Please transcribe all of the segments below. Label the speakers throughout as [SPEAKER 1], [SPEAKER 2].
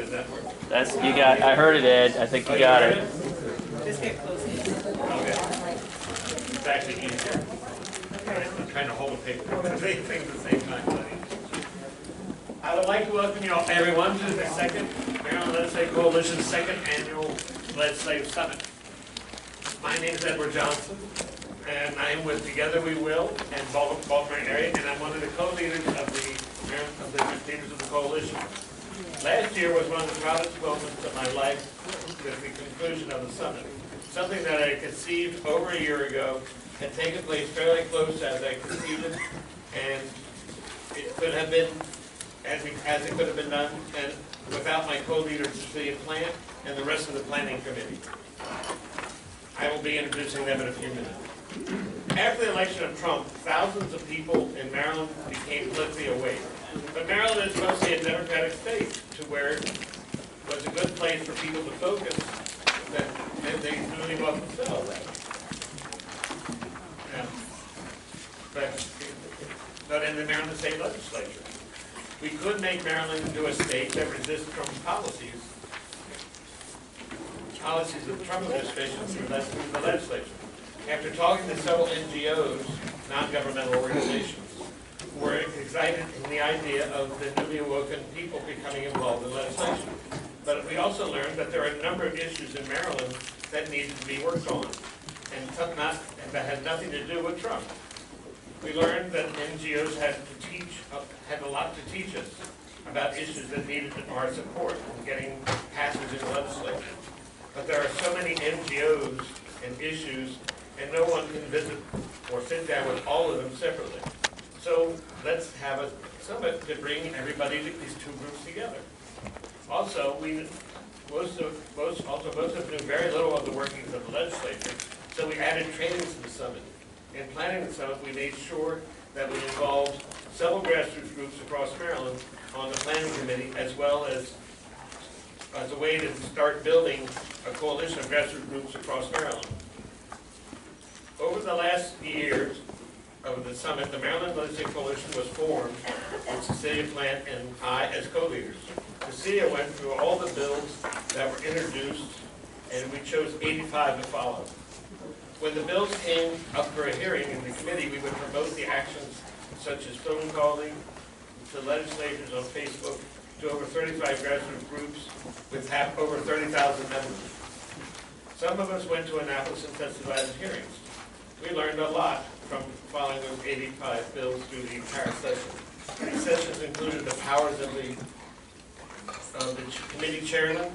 [SPEAKER 1] does that work?
[SPEAKER 2] That's, you got, I heard it, Ed. I think you got it.
[SPEAKER 3] Just get close.
[SPEAKER 1] Okay. It's actually easier. I'm trying to hold a paper. Same thing at the same time. I would like to welcome you all, everyone, to the second Maryland Legislative Coalition's second annual Legislative Summit. My name is Edward Johnson, and I am with Together We Will in Baltimore area, and I'm one of the co-leaders of the leaders of the coalition. Last year was one of the proudest moments of my life with the conclusion of the summit. Something that I conceived over a year ago had taken place fairly close as I conceived it, and it could have been as it could have been done, and without my co-leader Cecilia Plant and the rest of the planning committee. I will be introducing them in a few minutes. After the election of Trump, thousands of people in Maryland became politically awake. But Maryland is mostly a Democratic state, to where it was a good place for people to focus that they really about themselves. But in the Maryland State Legislature, we could make Maryland into a state that resists Trump's policies of the Trump administration through the legislature. After talking to several NGOs, non-governmental organizations, were excited in the idea of the newly awoken people becoming involved in legislation. But we also learned that there are a number of issues in Maryland that need to be worked on, and that had nothing to do with Trump. We learned that NGOs had a lot to teach us about issues that needed our support in getting passage in the legislature. But there are so many NGOs and issues, and no one can visit or sit down with all of them separately. So let's have a summit to bring everybody, these two groups together. Also, most of us knew very little of the workings of the legislature, so we added trainings to the summit. In planning the summit, we made sure that we involved several grassroots groups across Maryland on the planning committee, as well as a way to start building a coalition of grassroots groups across Maryland. Over the last years of the summit, the Maryland Legislative Coalition was formed with Cecilia Plant and I as co-leaders. Cecilia went through all the bills that were introduced, and we chose 85 to follow. When the bills came up for a hearing in the committee, we would promote the actions such as phone calling to legislators on Facebook to over 35 grassroots groups with over 30,000 members. Some of us went to Annapolis and testified in hearings. We learned a lot from following those 85 bills through the entire session. These sessions included the powers of the committee chairman,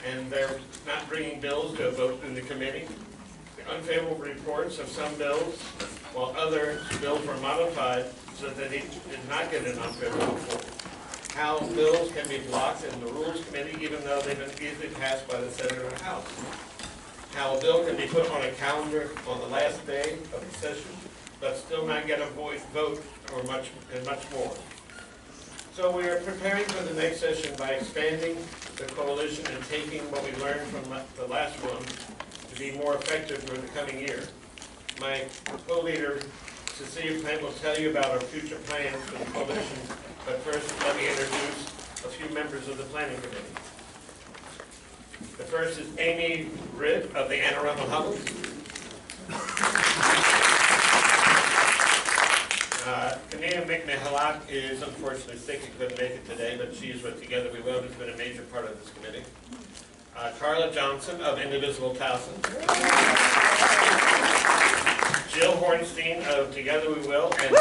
[SPEAKER 1] and they're not bringing bills to a vote through the committee. The unfavorable reports of some bills, while other bills were modified so that they did not get an unfavorable report. How bills can be blocked in the Rules Committee even though they've been easily passed by the Senate or the House. How a bill can be put on a calendar on the last day of the session, but still not get a vote or much more. So we are preparing for the next session by expanding the coalition and taking what we learned from the last one to be more effective for the coming year. My co-leader, Cecilia Plant, will tell you about our future plans for the coalition, but first let me introduce a few members of the planning committee. The first is Amy Ridd of the Anne Arundel Hubbins. Kanina McMihalak is unfortunately sick and couldn't make it today, but she's with Together We Will, who's been a major part of this committee. Carla Johnson of Indivisible Towson. Jill Hornstein of Together We Will, and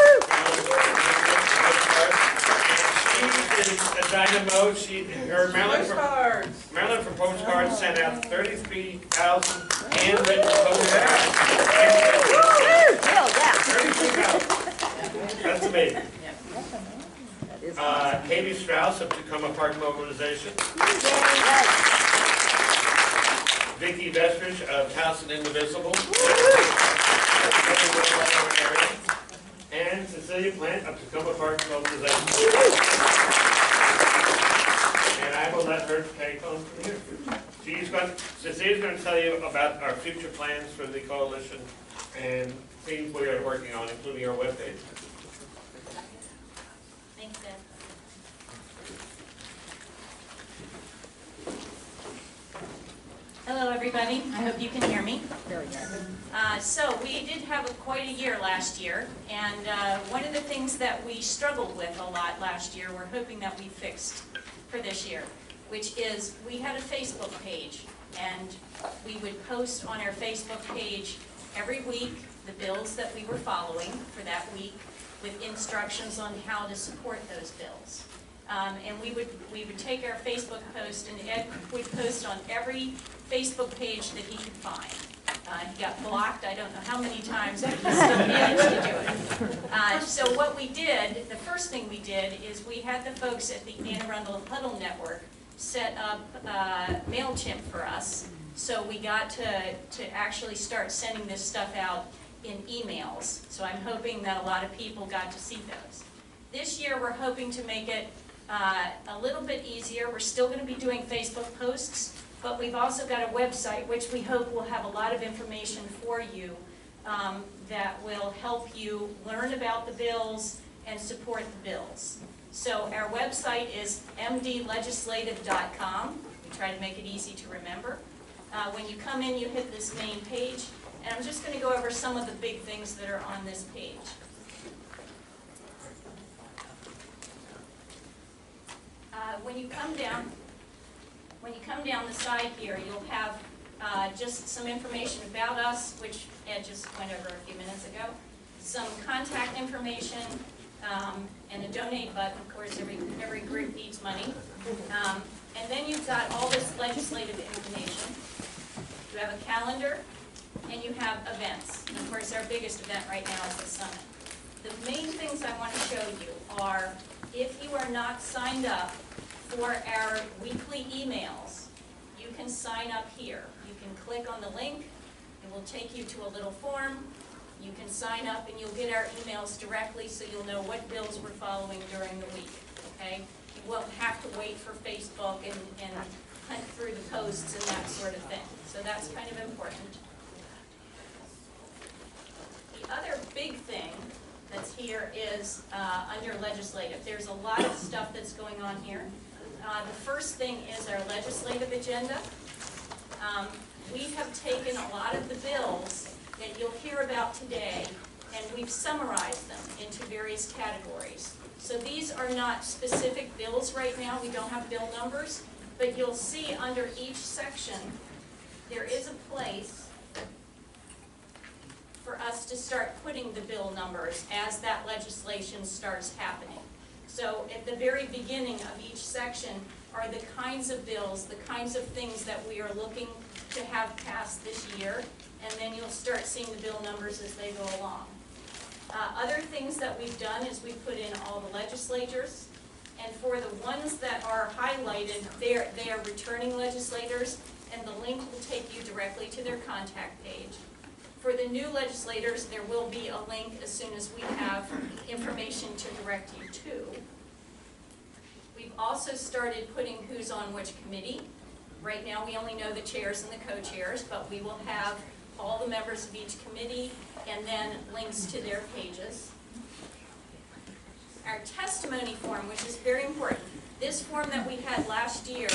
[SPEAKER 1] she is a dynamo. Maryland for Postcards sent out 33,000 handwritten postcards. 32,000. That's amazing. Katie Strauss of Tacoma Park Mobilization. Vicki Vestrich of Towson Indivisible. And Cecilia Plant of Tacoma Park Mobilization. And I will let her take on from here. Cecilia's going to tell you about our future plans for the coalition and things we are working on, including our webpage.
[SPEAKER 4] Thanks, Ed.
[SPEAKER 3] Hello, everybody. I hope you can hear me. So we did have quite a year last year, and one of the things that we struggled with a lot last year, we're hoping that we fixed for this year, which is we had a Facebook page, and we would post on our Facebook page every week the bills that we were following for that week with instructions on how to support those bills. And we would take our Facebook post, and Ed would post on every Facebook page that he could find. He got blocked, I don't know how many times, but he still managed to do it. So what we did, the first thing we did, is we had the folks at the Anne Arundel Huddle Network set up MailChimp for us. So we got to actually start sending this stuff out in emails. So I'm hoping that a lot of people got to see those. This year we're hoping to make it a little bit easier. We're still going to be doing Facebook posts, but we've also got a website which we hope will have a lot of information for you that will help you learn about the bills and support the bills. So our website is MdLegislative.com. We try to make it easy to remember. When you come in, you hit this main page, and I'm just going to go over some of the big things that are on this page. When you come down the side here, you'll have just some information about us, which Ed just went over a few minutes ago, some contact information, and a donate button. Of course, every group needs money. And then you've got all this legislative information. You have a calendar, and you have events. And of course, our biggest event right now is the summit. The main things I want to show you are, if you are not signed up for our weekly emails, you can sign up here. You can click on the link. It will take you to a little form. You can sign up and you'll get our emails directly, so you'll know what bills we're following during the week. Okay? You won't have to wait for Facebook and hunt through the posts and that sort of thing. So that's kind of important. The other big thing that's here is under legislative. There's a lot of stuff that's going on here. The first thing is our legislative agenda. We have taken a lot of the bills that you'll hear about today, and we've summarized them into various categories. So these are not specific bills right now. We don't have bill numbers, but you'll see under each section there is a place for us to start putting the bill numbers as that legislation starts happening. So at the very beginning of each section are the kinds of bills, the kinds of things that we are looking to have passed this year, and then you'll start seeing the bill numbers as they go along. Other things that we've done is we've put in all the legislators, and for the ones that are highlighted, they are returning legislators, and the link will take you directly to their contact page. For the new legislators, there will be a link as soon as we have information to direct you to. We've also started putting who's on which committee. Right now we only know the chairs and the co-chairs, but we will have all the members of each committee and then links to their pages. Our testimony form, which is very important. This form that we had last year,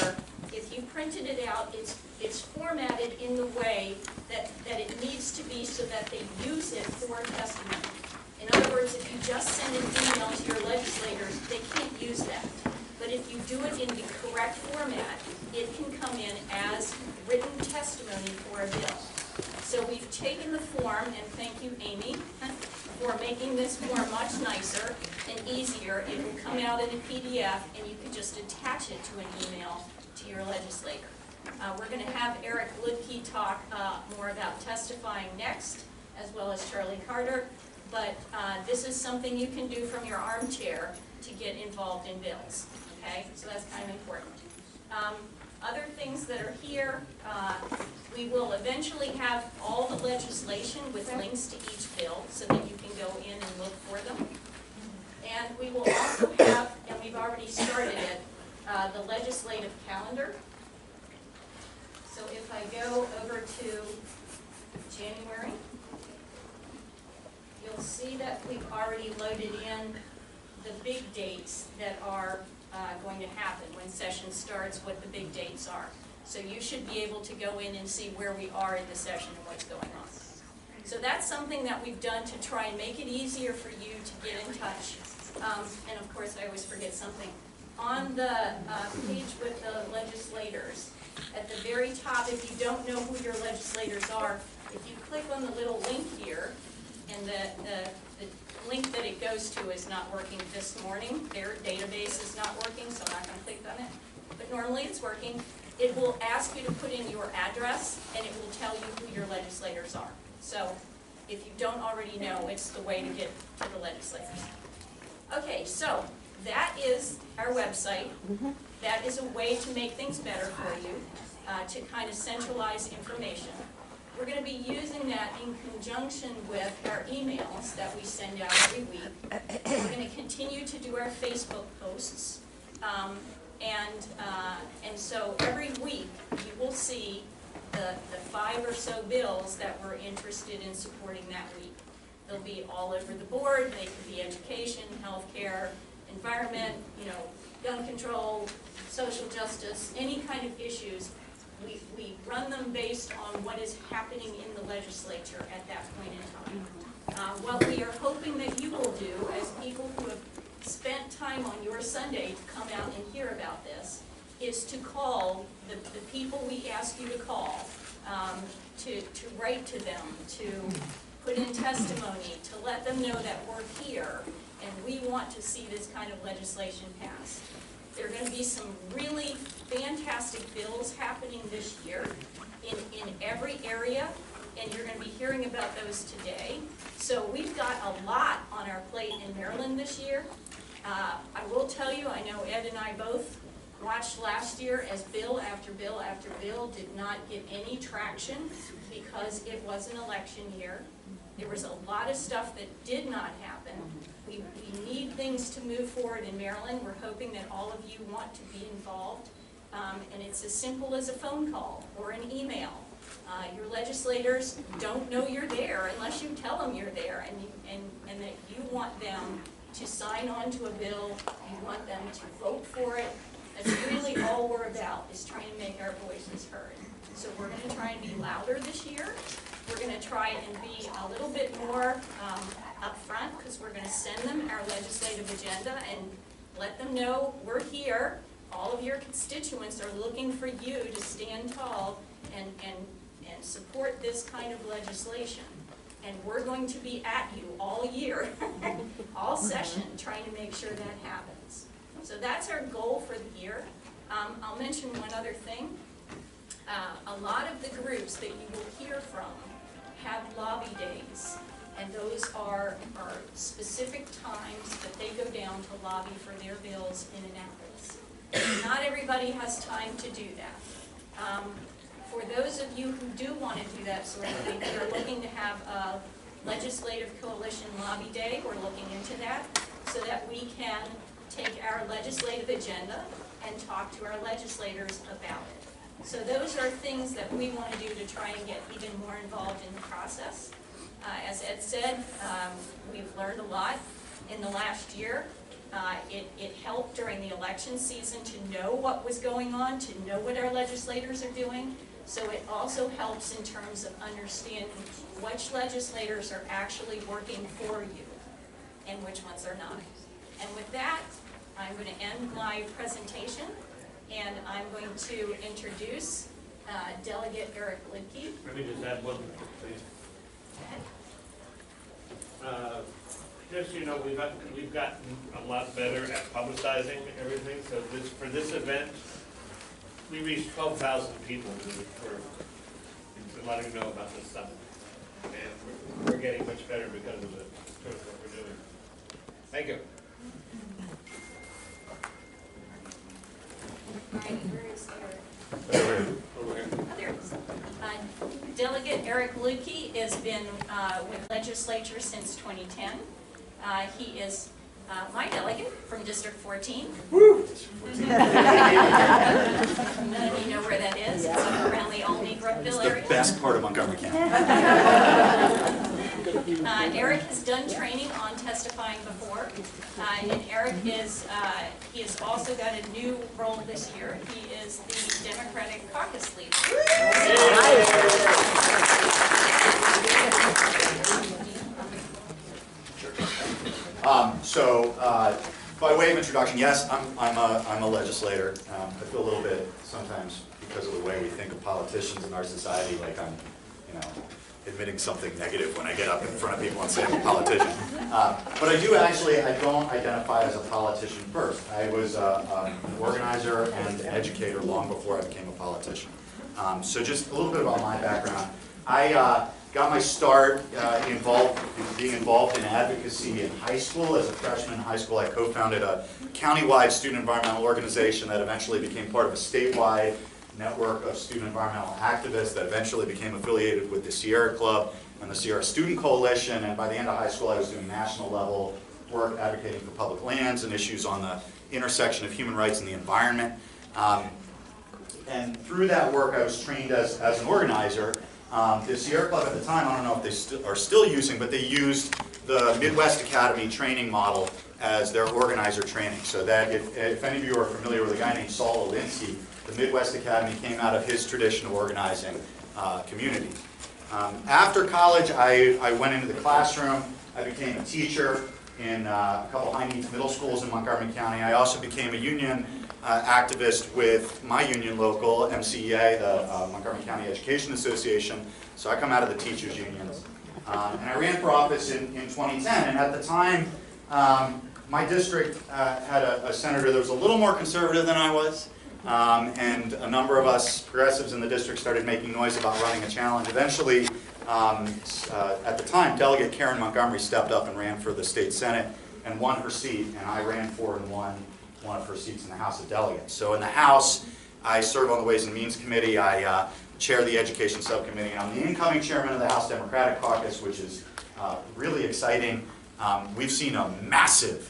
[SPEAKER 3] if you printed it out, it's formatted in the way that it needs to be so that they use it for testimony. In other words, if you just send an email to your legislators, they can't use that. But if you do it in the correct format, it can come in as written testimony for a bill. So we've taken the form, and thank you, Amy, for making this form much nicer and easier. It will come out in a PDF, and you can just attach it to an email to your legislator. We're going to have Eric Ludke talk more about testifying next, as well as Charlie Carter. But this is something you can do from your armchair to get involved in bills. Okay, so that's kind of important. Other things that are here, we will eventually have all the legislation with links to each bill so that you can go in and look for them. And we will also have, and we've already started it, the legislative calendar. So if I go over to January, you'll see that we've already loaded in the big dates that are going to happen when session starts, what the big dates are. So you should be able to go in and see where we are in the session and what's going on. So that's something that we've done to try and make it easier for you to get in touch. And of course, I always forget something. On the page with the legislators, at the very top, if you don't know who your legislators are, if you click on the little link here, and the link that it goes to is not working this morning, their database is not working, so I'm not going to click on it, but normally it's working. It will ask you to put in your address, and it will tell you who your legislators are. So if you don't already know, it's the way to get to the legislators. Okay, so that is our website. That is a way to make things better for you, to kind of centralize information. We're going to be using that in conjunction with our emails that we send out every week. We're going to continue to do our Facebook posts. And so every week you will see the 5 or so bills that we're interested in supporting that week. They'll be all over the board. They could be education, healthcare, environment, gun control, social justice, any kind of issues. We run them based on what is happening in the legislature at that point in time. What we are hoping that you will do as people who have spent time on your Sunday to come out and hear about this is to call the people we ask you to call, to write to them, to put in testimony, to let them know that we're here and we want to see this kind of legislation passed. There are going to be some really fantastic bills happening this year in every area, and you're going to be hearing about those today. So we've got a lot on our plate in Maryland this year. I will tell you, I know Ed and I both watched last year as bill after bill after bill did not get any traction because it was an election year. There was a lot of stuff that did not happen. We need things to move forward in Maryland. We're hoping that all of you want to be involved. And it's as simple as a phone call or an email. Your legislators don't know you're there unless you tell them you're there and that you want them to sign on to a bill, you want them to vote for it. That's really all we're about, is trying to make our voices heard. So we're going to try and be louder this year. We're going to try and be a little bit more upfront, because we're going to send them our legislative agenda and let them know we're here. All of your constituents are looking for you to stand tall and support this kind of legislation. And we're going to be at you all year, all session, trying to make sure that happens. So that's our goal for the year. I'll mention one other thing. A lot of the groups that you will hear from have lobby days, and those are specific times that they go down to lobby for their bills in Annapolis. Not everybody has time to do that. For those of you who do want to do that sort of thing, we are looking to have a Legislative Coalition Lobby Day. We're looking into that so that we can take our legislative agenda and talk to our legislators about it. So those are things that we want to do to try and get even more involved in the process. As Ed said, we've learned a lot in the last year. It helped during the election season to know what was going on, to know what our legislators are doing. So it also helps in terms of understanding which legislators are actually working for you and which ones are not. And with that, I'm going to end my presentation, and I'm going to introduce Delegate Eric Lidke.
[SPEAKER 1] Let me just add one thing, please. Just so you know, we've gotten a lot better at publicizing everything. So for this event, we reached 12,000 people for letting know about this summit, and we're getting much better because of what we're doing. Thank you.
[SPEAKER 3] All right, where is Eric?
[SPEAKER 1] Over here.
[SPEAKER 3] Oh, there it is. Delegate Eric Lidke has been with legislature since 2010. He is my delegate from District 14. Woo! None of you know where that is. It's up around the Albany Brookville area.
[SPEAKER 4] It's the best part of Montgomery County.
[SPEAKER 3] Eric has done training on testifying before, and Eric is he has also got a new role this year. He is the Democratic caucus leader.
[SPEAKER 4] By way of introduction, yes, I'm a legislator. I feel a little bit sometimes, because of the way we think of politicians in our society, like I'm, admitting something negative when I get up in front of people and say I'm a politician. But I don't identify as a politician first. I was an organizer and an educator long before I became a politician. So just a little bit about my background. I got my start being involved in advocacy in high school. As a freshman in high school, I co-founded a countywide student environmental organization that eventually became part of a statewide network of student environmental activists that eventually became affiliated with the Sierra Club and the Sierra Student Coalition. And by the end of high school, I was doing national level work advocating for public lands and issues on the intersection of human rights and the environment. And through that work, I was trained as an organizer. The Sierra Club at the time, I don't know if they are still using, but they used the Midwest Academy training model as their organizer training. So that if any of you are familiar with a guy named Saul Alinsky, the Midwest Academy came out of his tradition of organizing communities. After college, I went into the classroom. I became a teacher in a couple high-needs middle schools in Montgomery County. I also became a union activist with my union local, MCEA, the Montgomery County Education Association. So I come out of the teachers' unions. And I ran for office in 2010, and at the time, my district had a senator that was a little more conservative than I was. And a number of us progressives in the district started making noise about running a challenge. Eventually, at the time, Delegate Karen Montgomery stepped up and ran for the state senate and won her seat, and I ran for and won one of her seats in the House of Delegates. So in the House, I serve on the Ways and Means Committee. I chair the Education Subcommittee. I'm the incoming chairman of the House Democratic Caucus, which is really exciting. We've seen a massive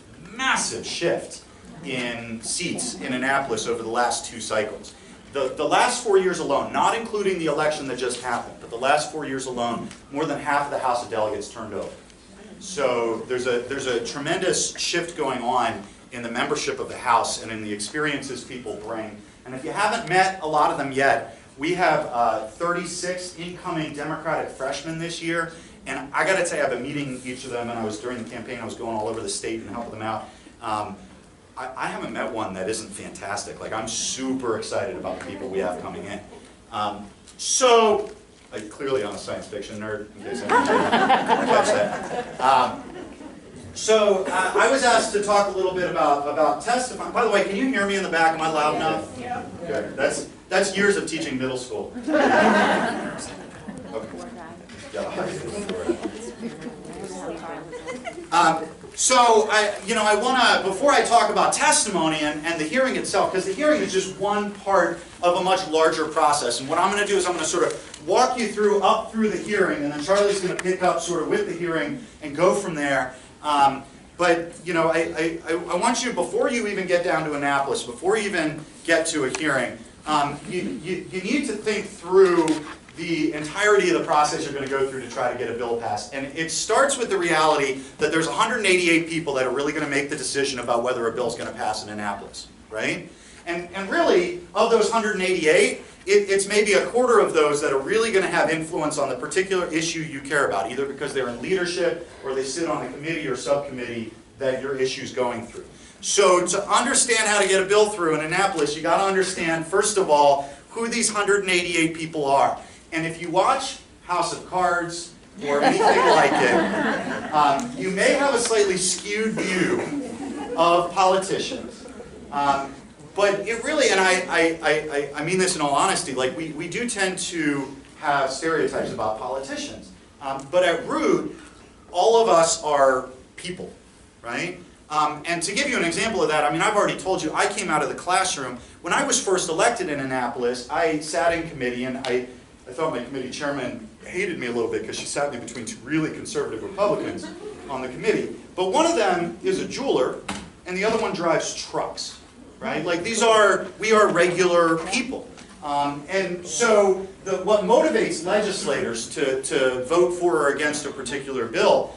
[SPEAKER 4] shift in seats in Annapolis over the last 2 cycles. The last 4 years alone, not including the election that just happened, but the last 4 years alone, more than half of the House of Delegates turned over. So there's a tremendous shift going on in the membership of the House and in the experiences people bring. And if you haven't met a lot of them yet, we have 36 incoming Democratic freshmen this year. And I got to tell you, I've been meeting each of them, and during the campaign, I was going all over the state and helping them out. I haven't met one that isn't fantastic. Like, I'm super excited about the people we have coming in. Clearly I'm a science fiction nerd, in case anyone catch that. I was asked to talk a little bit about testifying. By the way, can you hear me in the back? Am I loud enough? Yeah. Good. That's years of teaching middle school. Okay. I want to, before I talk about testimony and the hearing itself, because the hearing is just one part of a much larger process. And what I'm going to do is I'm going to sort of walk you up through the hearing, and then Charlie's going to pick up sort of with the hearing and go from there. I want you, before you even get down to Annapolis, before you even get to a hearing, you need to think through the entirety of the process you're going to go through to try to get a bill passed. And it starts with the reality that there's 188 people that are really going to make the decision about whether a bill is going to pass in Annapolis, right? And really, of those 188, it's maybe a quarter of those that are really going to have influence on the particular issue you care about, either because they're in leadership or they sit on a committee or subcommittee that your issue's going through. So to understand how to get a bill through in Annapolis, you got to understand, first of all, who these 188 people are. And if you watch House of Cards or anything like it, you may have a slightly skewed view of politicians. But it really, and I mean this in all honesty, like we do tend to have stereotypes about politicians. But at root, all of us are people, right? And to give you an example of that, I mean, I've already told you, I came out of the classroom. When I was first elected in Annapolis, I sat in committee, and I thought my committee chairman hated me a little bit because she sat me between 2 really conservative Republicans on the committee. But one of them is a jeweler, and the other one drives trucks, right? Like we are regular people. And so what motivates legislators to vote for or against a particular bill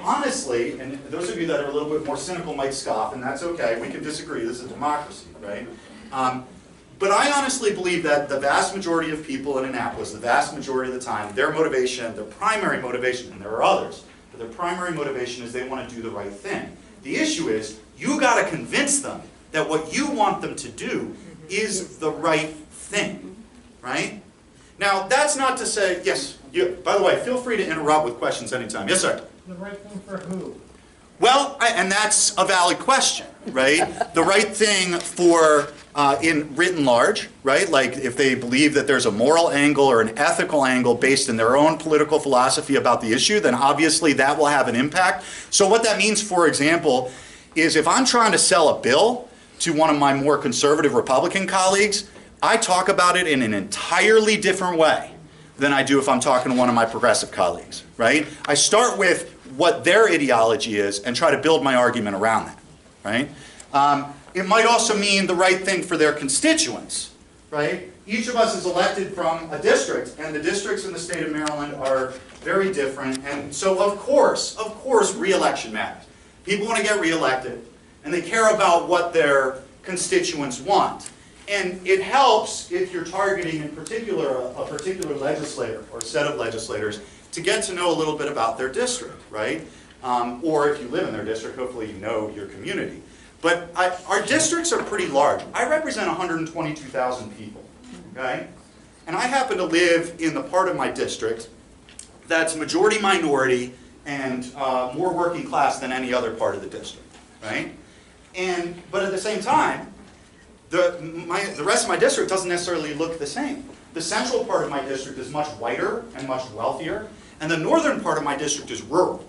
[SPEAKER 4] honestly, and those of you that are a little bit more cynical might scoff, and that's okay, we can disagree, this is a democracy, right? But I honestly believe that the vast majority of people in Annapolis, the vast majority of the time, their motivation, their primary motivation, and there are others, but their primary motivation is they want to do the right thing. The issue is, you got to convince them that what you want them to do is the right thing, right? Now, that's not to say, yes, by the way, feel free to interrupt with questions anytime. Yes, sir?
[SPEAKER 5] The right thing for who?
[SPEAKER 4] Well, and that's a valid question, right? The right thing for, in written large, right? Like if they believe that there's a moral angle or an ethical angle based in their own political philosophy about the issue, then obviously that will have an impact. So what that means, for example, is if I'm trying to sell a bill to one of my more conservative Republican colleagues, I talk about it in an entirely different way than I do if I'm talking to one of my progressive colleagues, right? I start with what their ideology is and try to build my argument around that, right? It might also mean the right thing for their constituents, right? Each of us is elected from a district, and the districts in the state of Maryland are very different, and so of course, re-election matters. People want to get re-elected, and they care about what their constituents want. And it helps if you're targeting in particular a particular legislator or set of legislators to get to know a little bit about their district, right? Or if you live in their district, hopefully you know your community. But our districts are pretty large. I represent 122,000 people, okay? And I happen to live in the part of my district that's majority minority and more working class than any other part of the district, right? But at the same time, the rest of my district doesn't necessarily look the same. The central part of my district is much whiter and much wealthier, and the northern part of my district is rural,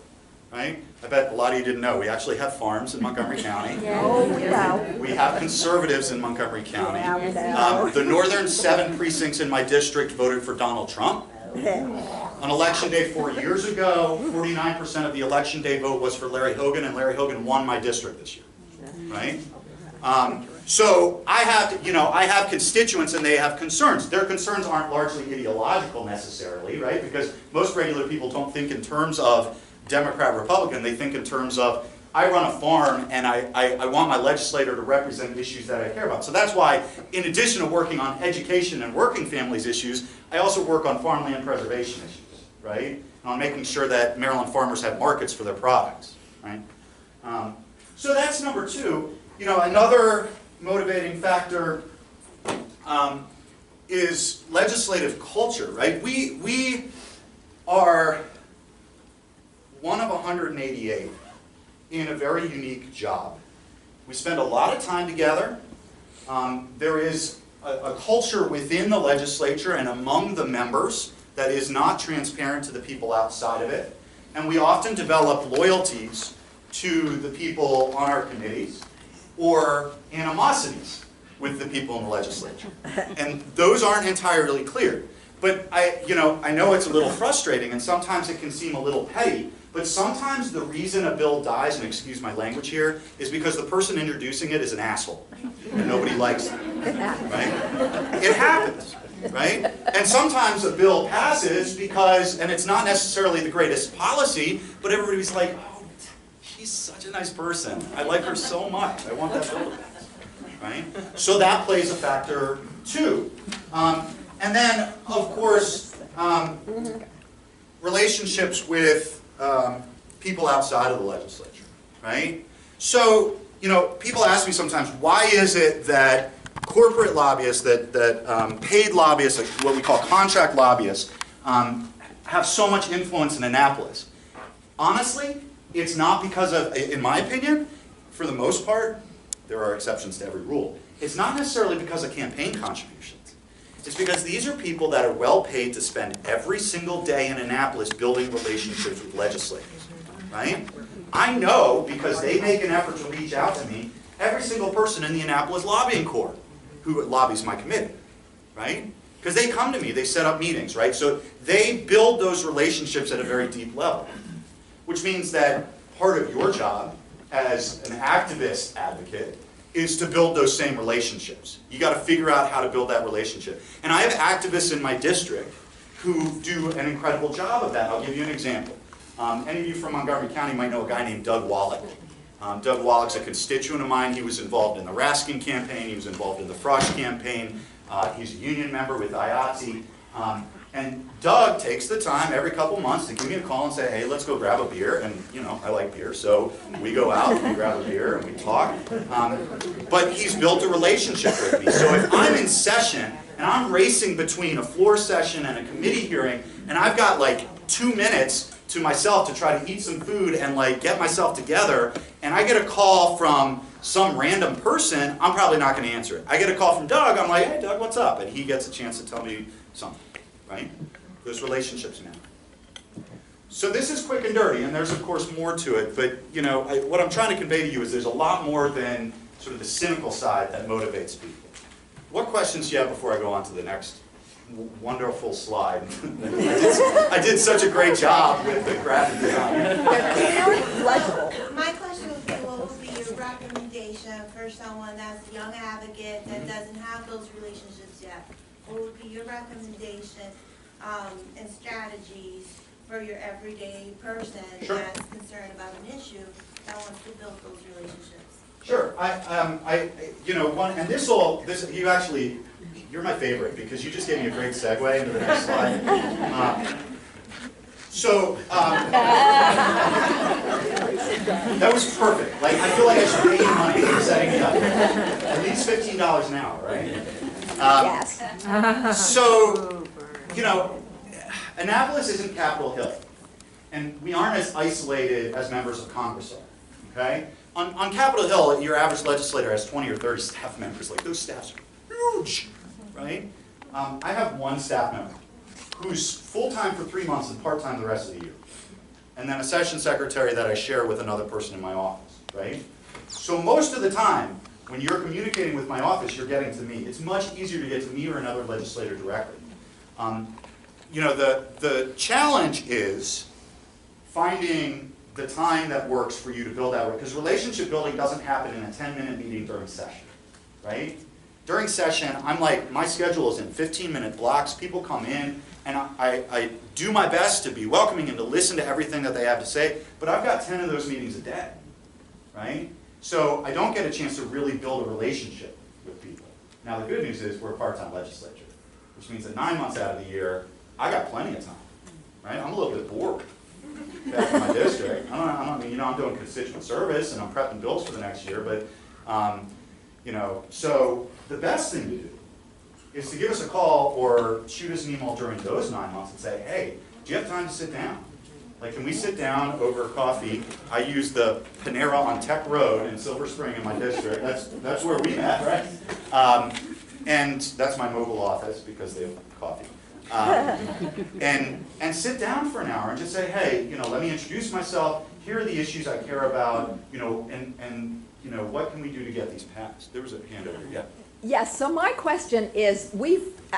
[SPEAKER 4] right? I bet a lot of you didn't know. We actually have farms in Montgomery County.
[SPEAKER 6] Oh, we know.
[SPEAKER 4] We have conservatives in Montgomery County.
[SPEAKER 6] Yeah, we know.
[SPEAKER 4] The northern 7 precincts in my district voted for Donald Trump. On election day 4 years ago, 49% of the election day vote was for Larry Hogan, and Larry Hogan won my district this year, right? So I have constituents and they have concerns. Their concerns aren't largely ideological necessarily, right? Because most regular people don't think in terms of Democrat, Republican. They think in terms of, I run a farm and I want my legislator to represent issues that I care about. So that's why, in addition to working on education and working families issues, I also work on farmland preservation issues, right? And on making sure that Maryland farmers have markets for their products, right? So that's number 2. Another motivating factor is legislative culture, right? We are one of 188 in a very unique job. We spend a lot of time together. There is a culture within the legislature and among the members that is not transparent to the people outside of it. And we often develop loyalties to the people on our committees or animosities with the people in the legislature. And those aren't entirely clear. But I know it's a little frustrating and sometimes it can seem a little petty, but sometimes the reason a bill dies, and excuse my language here, is because the person introducing it is an asshole and nobody likes it, right? It happens, right? And sometimes a bill passes because, and it's not necessarily the greatest policy, but everybody's like, oh, she's such a nice person. I like her so much. I want that bill to pass, right? So that plays a factor too. And then, of course, relationships with people outside of the legislature, right? So, people ask me sometimes, why is it that corporate lobbyists, that paid lobbyists, what we call contract lobbyists, have so much influence in Annapolis? Honestly, it's not because of, in my opinion, for the most part, there are exceptions to every rule, it's not necessarily because of campaign contributions. It's because these are people that are well paid to spend every single day in Annapolis building relationships with legislators, right? I know, because they make an effort to reach out to me, every single person in the Annapolis lobbying corps who lobbies my committee, right? Because they come to me, they set up meetings, right? So they build those relationships at a very deep level, which means that part of your job as an activist advocate is to build those same relationships. You got to figure out how to build that relationship. And I have activists in my district who do an incredible job of that. I'll give you an example. Any of you from Montgomery County might know a guy named Doug Wallach. Doug Wallach's a constituent of mine. He was involved in the Raskin campaign. He was involved in the Frosch campaign. He's a union member with IATSE. And Doug takes the time every couple months to give me a call and say, hey, let's go grab a beer. And, you know, I like beer, so we go out, we grab a beer, and we talk. But he's built a relationship with me. So if I'm in session, and I'm racing between a floor session and a committee hearing, and I've got like 2 minutes to myself to try to eat some food and like get myself together, and I get a call from some random person, I'm probably not going to answer it. I get a call from Doug, I'm like, hey Doug, what's up? And he gets a chance to tell me something, right? Those relationships matter. So this is quick and dirty, and there's of course more to it, but you know, what I'm trying to convey to you is there's a lot more than sort of the cynical side that motivates people. What questions do you have before I go on to the next wonderful slide? I did such a great job with the graphic design.
[SPEAKER 5] My question would be, what would be your recommendation for someone that's a young advocate that doesn't have those relationships yet? What would be your recommendation and strategies for your everyday person that's concerned about an issue that wants to build those relationships?
[SPEAKER 4] Sure. You know, you're my favorite because you just gave me a great segue into the next slide. That was perfect. Like, I feel like I should pay you money for setting it up. At least $15 an hour, right?
[SPEAKER 6] Yes.
[SPEAKER 4] So, you know, Annapolis isn't Capitol Hill, and we aren't as isolated as members of Congress are. Okay? On Capitol Hill, your average legislator has 20 or 30 staff members. Like, those staffs are huge, right? I have one staff member who's full-time for 3 months and part-time the rest of the year. And then a session secretary that I share with another person in my office, right? So most of the time, when you're communicating with my office, you're getting to me. It's much easier to get to me or another legislator directly. You know, the challenge is finding the time that works for you to build that, because relationship building doesn't happen in a 10-minute meeting during session, right? During session, I'm like, my schedule is in 15-minute blocks. People come in, and I do my best to be welcoming and to listen to everything that they have to say, but I've got 10 of those meetings a day, right? So I don't get a chance to really build a relationship with people. Now, the good news is we're a part-time legislature, which means that 9 months out of the year, I got plenty of time, right? I'm a little bit bored back in my district. You know, I'm doing constituent service and I'm prepping bills for the next year, but you know, so the best thing to do is to give us a call or shoot us an email during those 9 months and say, hey, do you have time to sit down? Like, can we sit down over coffee? I use the Panera on Tech Road in Silver Spring in my district. That's where we met, right? And that's my mobile office because they have coffee. And sit down for an hour and just say, hey, you know, let me introduce myself. Here are the issues I care about, you know, and you know, what can we do to get these passed? There was a hand over here. Yeah.
[SPEAKER 6] Yes, so my question is,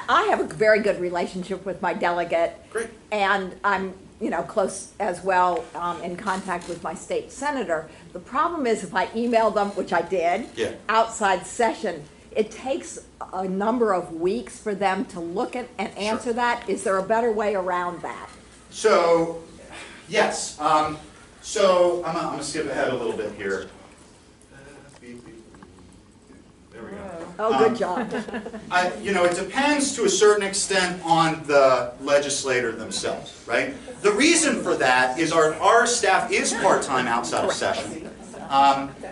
[SPEAKER 6] I have a very good relationship with my delegate.
[SPEAKER 4] Great.
[SPEAKER 6] And I'm, you know, close as well in contact with my state senator. The problem is if I email them, which I did, outside session, it takes a number of weeks for them to look at and answer that. Is there a better way around that?
[SPEAKER 4] So, yes. So I'm going to skip ahead a little bit here. There we go.
[SPEAKER 6] Oh, good job.
[SPEAKER 4] You know, it depends to a certain extent on the legislator themselves, right? The reason for that is our staff is part-time outside of session.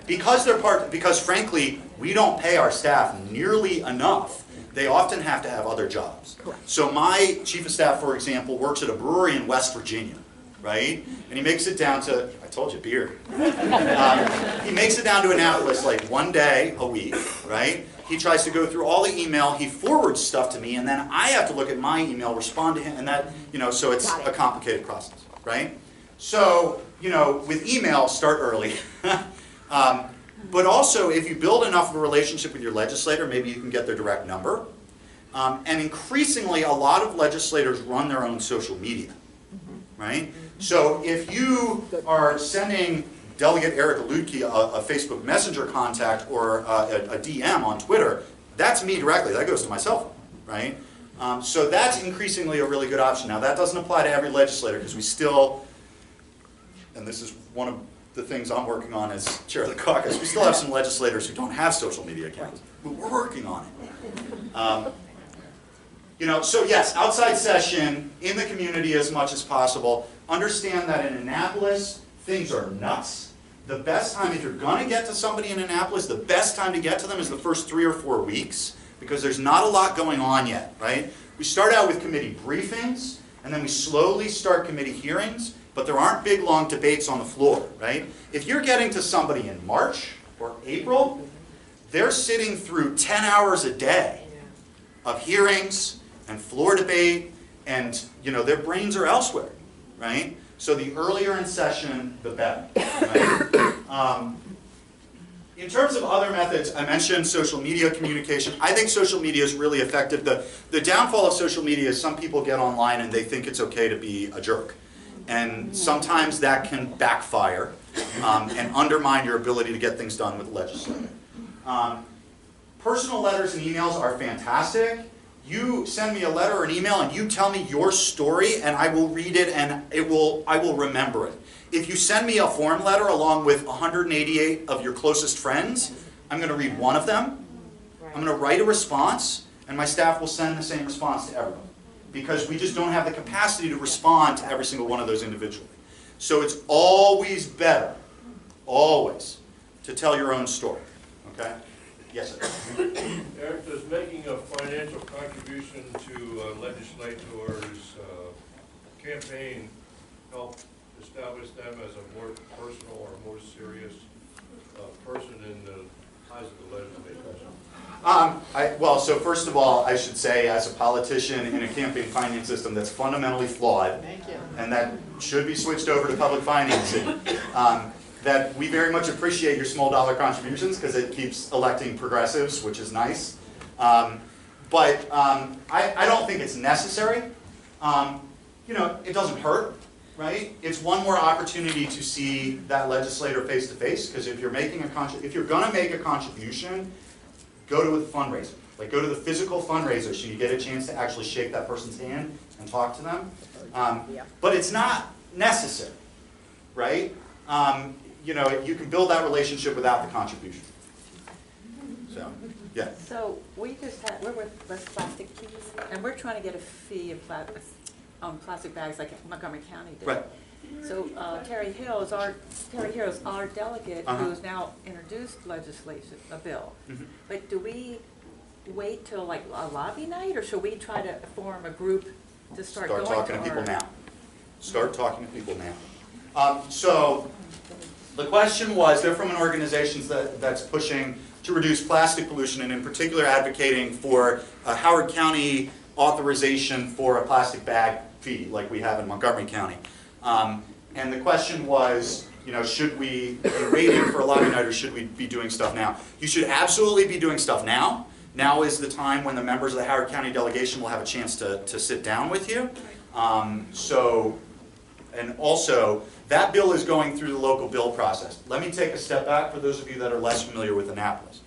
[SPEAKER 4] Because frankly, we don't pay our staff nearly enough. They often have to have other jobs.
[SPEAKER 6] Correct.
[SPEAKER 4] So my chief of staff, for example, works at a brewery in West Virginia, right? And he makes it down to, I told you, beer. He makes it down to Annapolis like 1 day a week, right? He tries to go through all the email, he forwards stuff to me, and then I have to look at my email, respond to him, and that, you know, so it's a complicated process, right? So, you know, with email, start early. But also, if you build enough of a relationship with your legislator, maybe you can get their direct number. And increasingly, a lot of legislators run their own social media, right? So if you are sending Delegate Erica Ludke a Facebook Messenger contact or a DM on Twitter, that's me directly. That goes to my cell phone, right? So that's increasingly a really good option. Now, that doesn't apply to every legislator because we still and this is one of the things I'm working on as chair of the caucus, we still have some legislators who don't have social media accounts, but we're working on it. You know, so yes, outside session, in the community as much as possible. Understand that in Annapolis, things are nuts. The best time, if you're going to get to somebody in Annapolis, the best time to get to them is the first 3 or 4 weeks, because there's not a lot going on yet, right? We start out with committee briefings, and then we slowly start committee hearings, but there aren't big, long debates on the floor, right? If you're getting to somebody in March or April, they're sitting through 10 hours a day of hearings and floor debate, and you know, their brains are elsewhere, right? So the earlier in session, the better, right? In terms of other methods, I mentioned social media communication. I think social media is really effective. The downfall of social media is some people get online and they think it's okay to be a jerk. And sometimes that can backfire and undermine your ability to get things done with the legislature. Personal letters and emails are fantastic. You send me a letter or an email and you tell me your story and I will read it and I will remember it. If you send me a form letter along with 188 of your closest friends, I'm going to read one of them. I'm going to write a response and my staff will send the same response to everyone. Because we just don't have the capacity to respond to every single one of those individually. So it's always better, always, to tell your own story. Okay? Yes, sir.
[SPEAKER 7] Eric, does making a financial contribution to legislators' campaign help establish them as a more personal or more serious person in the eyes of the legislature?
[SPEAKER 4] Well, so first of all, I should say, as a politician in a campaign finance system that's fundamentally flawed, and that should be switched over to public financing, that we very much appreciate your small dollar contributions because it keeps electing progressives, which is nice. But I don't think it's necessary. You know, it doesn't hurt, right? It's one more opportunity to see that legislator face to face, because if you're making if you're going to make a contribution, go to a fundraiser. Like, go to the physical fundraiser so you get a chance to actually shake that person's hand and talk to them. But it's not necessary, right? You know, you can build that relationship without the contribution. So, yeah.
[SPEAKER 8] So we're with Less Plastic Keys, and we're trying to get a fee on plastic bags like Montgomery County did.
[SPEAKER 4] Right.
[SPEAKER 8] So Terry Hill is our delegate who's now introduced a bill. But do we wait till like a lobby night, or should we try to form a group to start going
[SPEAKER 4] talking
[SPEAKER 8] to
[SPEAKER 4] people now. Start talking to people now. So the question was, they're from an organization that's pushing to reduce plastic pollution, and in particular advocating for a Howard County authorization for a plastic bag fee like we have in Montgomery County. And the question was, you know, should we be waiting for a lobby night or should we be doing stuff now? You should absolutely be doing stuff now. Now is the time when the members of the Howard County delegation will have a chance to sit down with you. And also, that bill is going through the local bill process. Let me take a step back for those of you that are less familiar with Annapolis.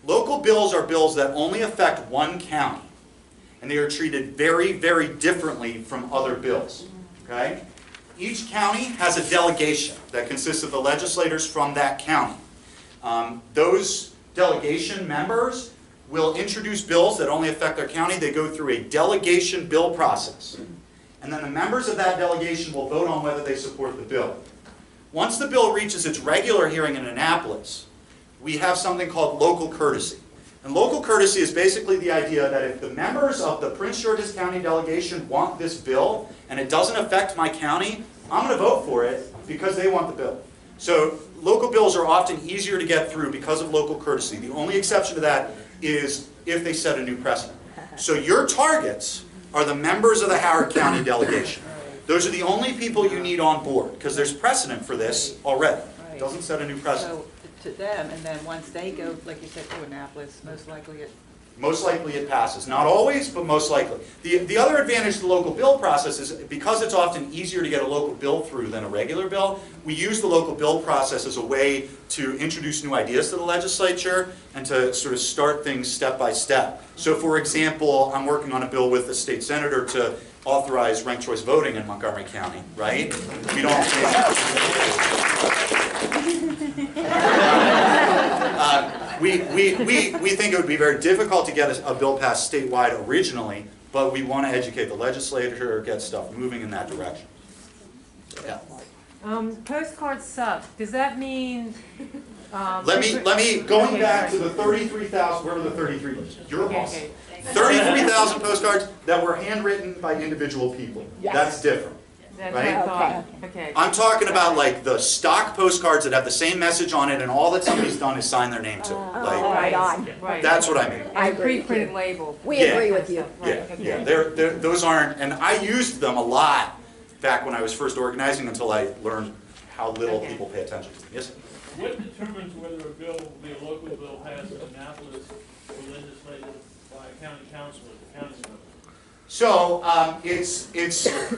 [SPEAKER 4] Local bills are bills that only affect one county, and they are treated very, very differently from other bills. Okay? Each county has a delegation that consists of the legislators from that county. Those delegation members will introduce bills that only affect their county. They go through a delegation bill process. And then the members of that delegation will vote on whether they support the bill. Once the bill reaches its regular hearing in Annapolis, we have something called local courtesy. And local courtesy is basically the idea that if the members of the Prince George's County delegation want this bill, and it doesn't affect my county, I'm going to vote for it because they want the bill. So local bills are often easier to get through because of local courtesy. The only exception to that is if they set a new precedent. So your targets are the members of the Howard County delegation. Those are the only people you need on board, because there's precedent for this already. It doesn't set a new precedent.
[SPEAKER 8] So to them, and then once they go, like you said, to Annapolis, most likely
[SPEAKER 4] most likely it passes. Not always, but most likely. The other advantage to the local bill process is because it's often easier to get a local bill through than a regular bill, we use the local bill process as a way to introduce new ideas to the legislature and to sort of start things step by step. So for example, I'm working on a bill with the state senator to authorize ranked choice voting in Montgomery County, right? We don't... we think it would be very difficult to get a bill passed statewide originally, but we want to educate the legislature, get stuff moving in that direction. Yeah.
[SPEAKER 9] Postcards suck. Does that mean?
[SPEAKER 4] Let me going back to the 33,000. Where were the 33? Your boss. 33,000 postcards that were handwritten by individual people.
[SPEAKER 6] Yes.
[SPEAKER 4] That's different.
[SPEAKER 9] That's
[SPEAKER 4] Right?
[SPEAKER 9] what I thought. Okay.
[SPEAKER 4] I'm talking about like the stock postcards that have the same message on it and all that somebody's done is sign their name to. Like,
[SPEAKER 6] Right on.
[SPEAKER 9] Right.
[SPEAKER 4] that's what I mean.
[SPEAKER 6] I
[SPEAKER 9] And
[SPEAKER 6] agree with
[SPEAKER 9] pre-printed
[SPEAKER 6] you.
[SPEAKER 9] label.
[SPEAKER 6] We
[SPEAKER 4] Yeah.
[SPEAKER 6] agree with you.
[SPEAKER 9] Right,
[SPEAKER 4] Yeah,
[SPEAKER 9] okay.
[SPEAKER 4] yeah. Those aren't, and I used them a lot back when I was first organizing until I learned how little
[SPEAKER 9] Okay.
[SPEAKER 4] people pay attention to them. Yes?
[SPEAKER 10] What determines whether a bill will be a local bill passed in Annapolis or legislated by a county council at the county level?
[SPEAKER 4] So it's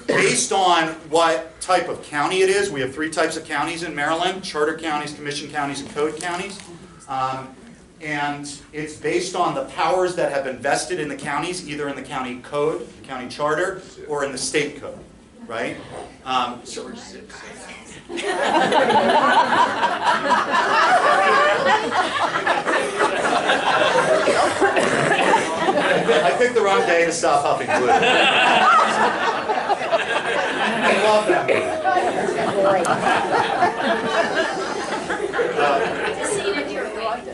[SPEAKER 4] based on what type of county it is. We have 3 types of counties in Maryland: charter counties, commission counties, and code counties. And it's based on the powers that have been vested in the counties, either in the county code, the county charter, or in the state code, right? I picked the wrong day to stop huffing glue. I love that movie.
[SPEAKER 3] Just so you know, you're awake.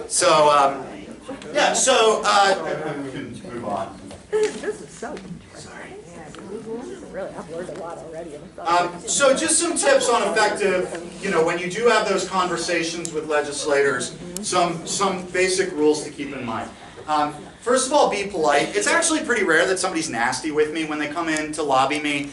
[SPEAKER 4] So, yeah, so we can move on.
[SPEAKER 6] This is so interesting. Really, I've learned a lot already.
[SPEAKER 4] So just some tips on effective, when you do have those conversations with legislators, some basic rules to keep in mind. First of all, be polite. It's actually pretty rare that somebody's nasty with me when they come in to lobby me.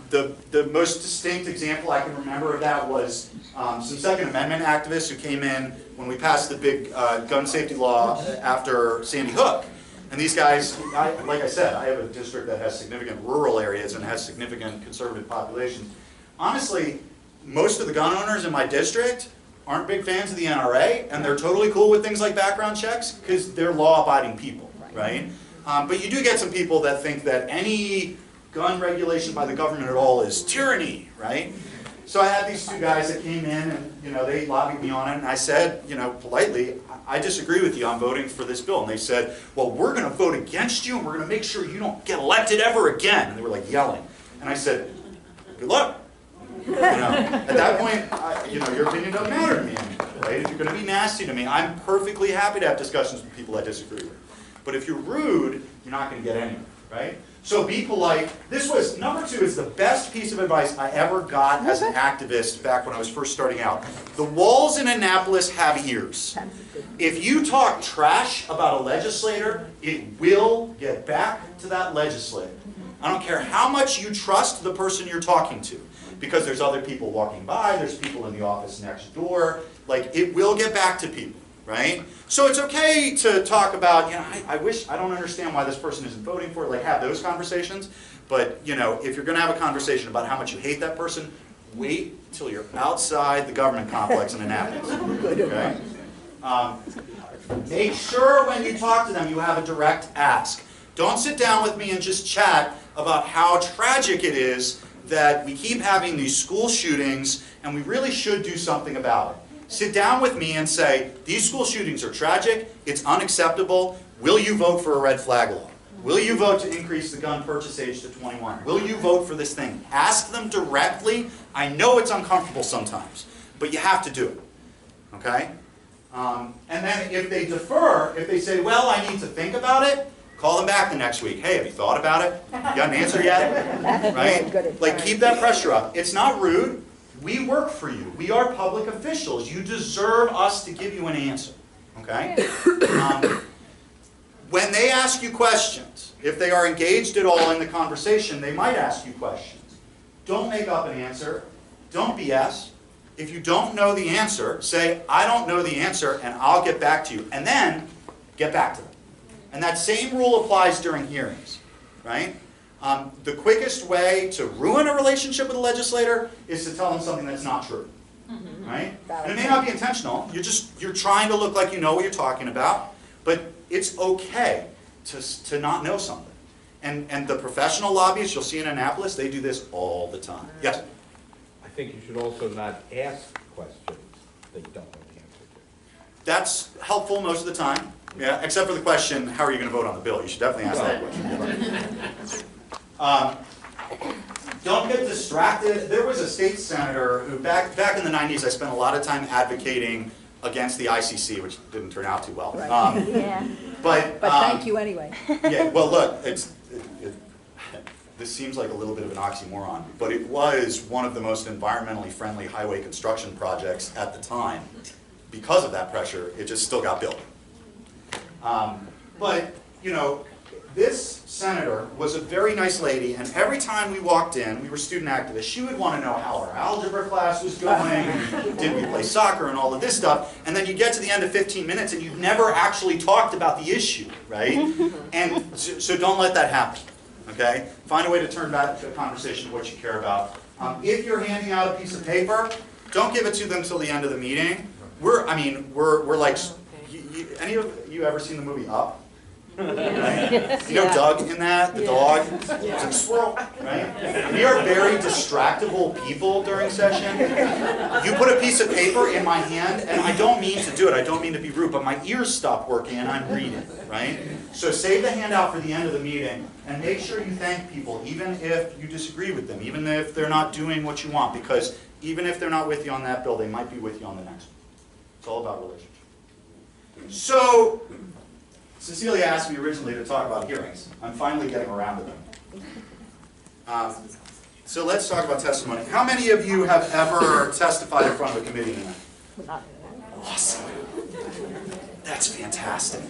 [SPEAKER 4] The most distinct example I can remember of that was some Second Amendment activists who came in when we passed the big gun safety law after Sandy Hook. And these guys, like I said, I have a district that has significant rural areas and has significant conservative populations. Honestly, most of the gun owners in my district aren't big fans of the NRA, and they're totally cool with things like background checks because they're law-abiding people, right? But you do get some people that think that any gun regulation by the government at all is tyranny, right? So I had these 2 guys that came in and they lobbied me on it, and I said, politely, I disagree with you, I'm voting for this bill. And they said, well, we're going to vote against you and we're going to make sure you don't get elected ever again. And they were like yelling. And I said, good luck. At that point, your opinion doesn't matter to me anymore, right? If you're going to be nasty to me, I'm perfectly happy to have discussions with people I disagree with. But if you're rude, you're not going to get anywhere, right? So be polite. Number 2 is the best piece of advice I ever got as an activist back when I was first starting out. The walls in Annapolis have ears. If you talk trash about a legislator, it will get back to that legislator. I don't care how much you trust the person you're talking to, because there's other people walking by, there's people in the office next door, it will get back to people. Right? So it's okay to talk about, I don't understand why this person isn't voting for it, have those conversations. But, if you're going to have a conversation about how much you hate that person, wait till you're outside the government complex in Annapolis. Okay? Make sure when you talk to them you have a direct ask. Don't sit down with me and just chat about how tragic it is that we keep having these school shootings and we really should do something about it. Sit down with me and say, these school shootings are tragic, it's unacceptable, will you vote for a red flag law? Will you vote to increase the gun purchase age to 21? Will you vote for this thing? Ask them directly. I know it's uncomfortable sometimes, but you have to do it, okay? And then if they defer, if they say, well, I need to think about it, call them back the next week. Hey, have you thought about it? You got an answer yet? Right? Keep that pressure up. It's not rude. We work for you. We are public officials. You deserve us to give you an answer. Okay? When they ask you questions, if they are engaged at all in the conversation, they might ask you questions. Don't make up an answer. Don't BS. If you don't know the answer, say, I don't know the answer, and I'll get back to you. And then, get back to them. And that same rule applies during hearings, right? The quickest way to ruin a relationship with a legislator is to tell them something that's not true, right? And it may not be intentional. You're trying to look like you know what you're talking about, but it's okay to not know something. And the professional lobbyists you'll see in Annapolis, they do this all the time. Yes?
[SPEAKER 11] I think you should also not ask questions that you don't know the answer to.
[SPEAKER 4] That's helpful most of the time, yeah, except for the question, how are you going to vote on the bill? You should definitely ask that question. Don't get distracted. There was a state senator who, back in the 90s, I spent a lot of time advocating against the ICC, which didn't turn out too well.
[SPEAKER 6] Right. Yeah.
[SPEAKER 4] But
[SPEAKER 6] thank you anyway.
[SPEAKER 4] Yeah, well, look, this seems like a little bit of an oxymoron, but it was one of the most environmentally friendly highway construction projects at the time. Because of that pressure, it just still got built. But, you know, this senator was a very nice lady, and every time we walked in, we were student activists, she would want to know how our algebra class was going, did we play soccer, and all of this stuff. And then you get to the end of 15 minutes, and you've never actually talked about the issue, right? And so don't let that happen, okay? Find a way to turn back the conversation to what you care about. If you're handing out a piece of paper, don't give it to them till the end of the meeting. We're like, any of you ever seen the movie Up? Right? You know Doug in that, the dog? It's like squirrel, right? We are very distractible people during session. You put a piece of paper in my hand, and I don't mean to do it, I don't mean to be rude, but my ears stop working and I'm reading, right? So save the handout for the end of the meeting, and make sure you thank people, even if you disagree with them, even if they're not doing what you want, because even if they're not with you on that bill, they might be with you on the next one. It's all about relationship. So, Cecilia asked me originally to talk about hearings. I'm finally getting around to them. So let's talk about testimony. How many of you have ever testified in front of a committee tonight? Awesome. That's fantastic.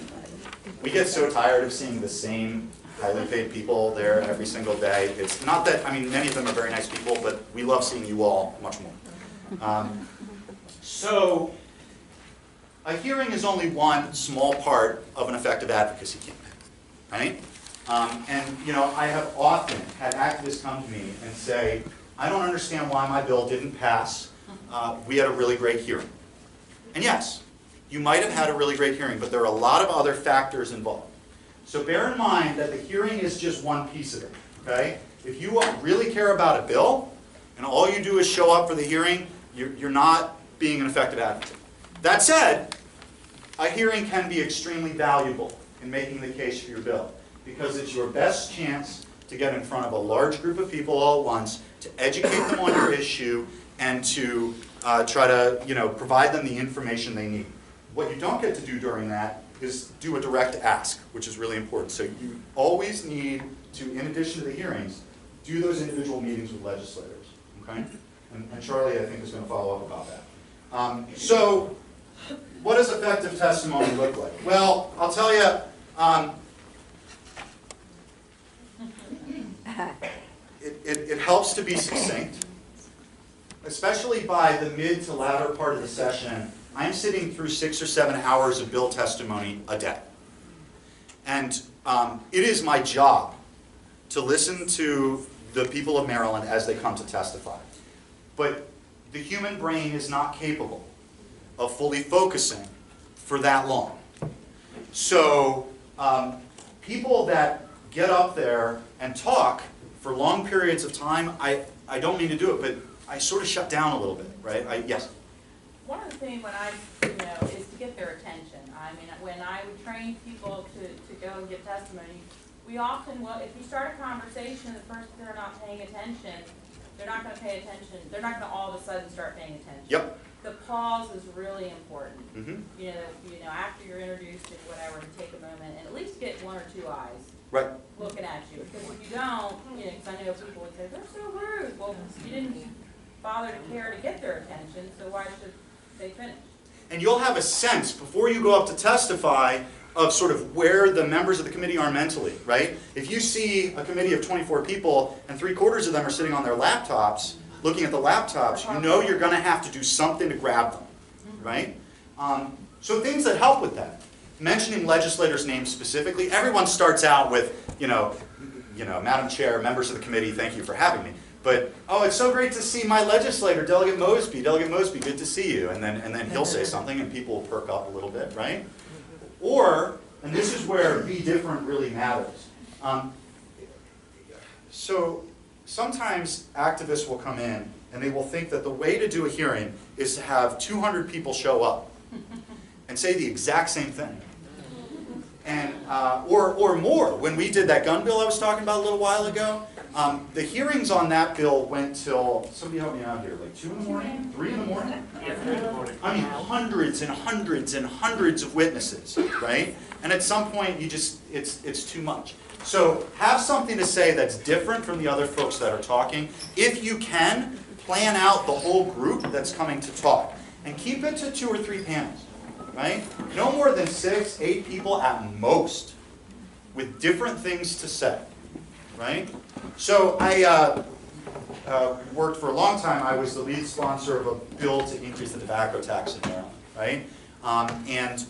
[SPEAKER 4] We get so tired of seeing the same highly paid people there every single day. It's not that, I mean, many of them are very nice people, but we love seeing you all much more. So, a hearing is only one small part of an effective advocacy campaign, right? And you know, I have often had activists come to me and say, I don't understand why my bill didn't pass. We had a really great hearing. And yes, you might have had a really great hearing, but there are a lot of other factors involved. So bear in mind that the hearing is just one piece of it, okay? If you really care about a bill, and all you do is show up for the hearing, you're not being an effective advocate. That said, a hearing can be extremely valuable in making the case for your bill, because it's your best chance to get in front of a large group of people all at once, to educate them on your issue, and to try to, you know, provide them the information they need. What you don't get to do during that is do a direct ask, which is really important. So you always need to, in addition to the hearings, do those individual meetings with legislators, okay? And Charlie, I think, is going to follow up about that. So, what does effective testimony look like? Well, I'll tell you, it helps to be succinct, especially by the mid to latter part of the session. I'm sitting through 6 or 7 hours of bill testimony a day. And it is my job to listen to the people of Maryland as they come to testify. But the human brain is not capable of fully focusing for that long. So people that get up there and talk for long periods of time, I don't mean to do it, but I sort of shut down a little bit, right? Yes?
[SPEAKER 12] One of the things when is to get their attention. I mean, when I would train people to go and give testimony, we often, if you start a conversation, the person they're not paying attention, they're not going to pay attention. They're not going to all of a sudden start paying attention.
[SPEAKER 4] Yep.
[SPEAKER 12] The pause is really important.
[SPEAKER 4] Mm-hmm.
[SPEAKER 12] You know, after you're introduced and whatever, to take a moment and at least get 1 or 2 eyes
[SPEAKER 4] Right.
[SPEAKER 12] looking at you. Because if you don't, you know, because I know people would say, they're so rude. Well, you didn't bother to care to get their attention, so why should they finish?
[SPEAKER 4] And you'll have a sense, before you go up to testify, of sort of where the members of the committee are mentally, right? If you see a committee of 24 people and 3/4 of them are sitting on their laptops, looking at the laptops, you know you're going to have to do something to grab them, right? So things that help with that. Mentioning legislators' names specifically, everyone starts out with, Madam Chair, members of the committee, thank you for having me. But, oh, it's so great to see my legislator, Delegate Mosby. Delegate Mosby, good to see you. And then he'll say something and people will perk up a little bit, right? Or, and this is where be different really matters. So sometimes activists will come in and they will think that the way to do a hearing is to have 200 people show up and say the exact same thing. And, or more. When we did that gun bill I was talking about a little while ago, the hearings on that bill went till, somebody help me out here, like 2 in the morning? 3 in the morning?
[SPEAKER 1] Yeah, 3 in the morning.
[SPEAKER 4] I mean, hundreds and hundreds and hundreds of witnesses, right? And at some point, it's too much. So have something to say that's different from the other folks that are talking. If you can, plan out the whole group that's coming to talk. And keep it to 2 or 3 panels, right? No more than 6, 8 people at most, with different things to say, right? So I worked for a long time. I was the lead sponsor of a bill to increase the tobacco tax in Maryland, right? And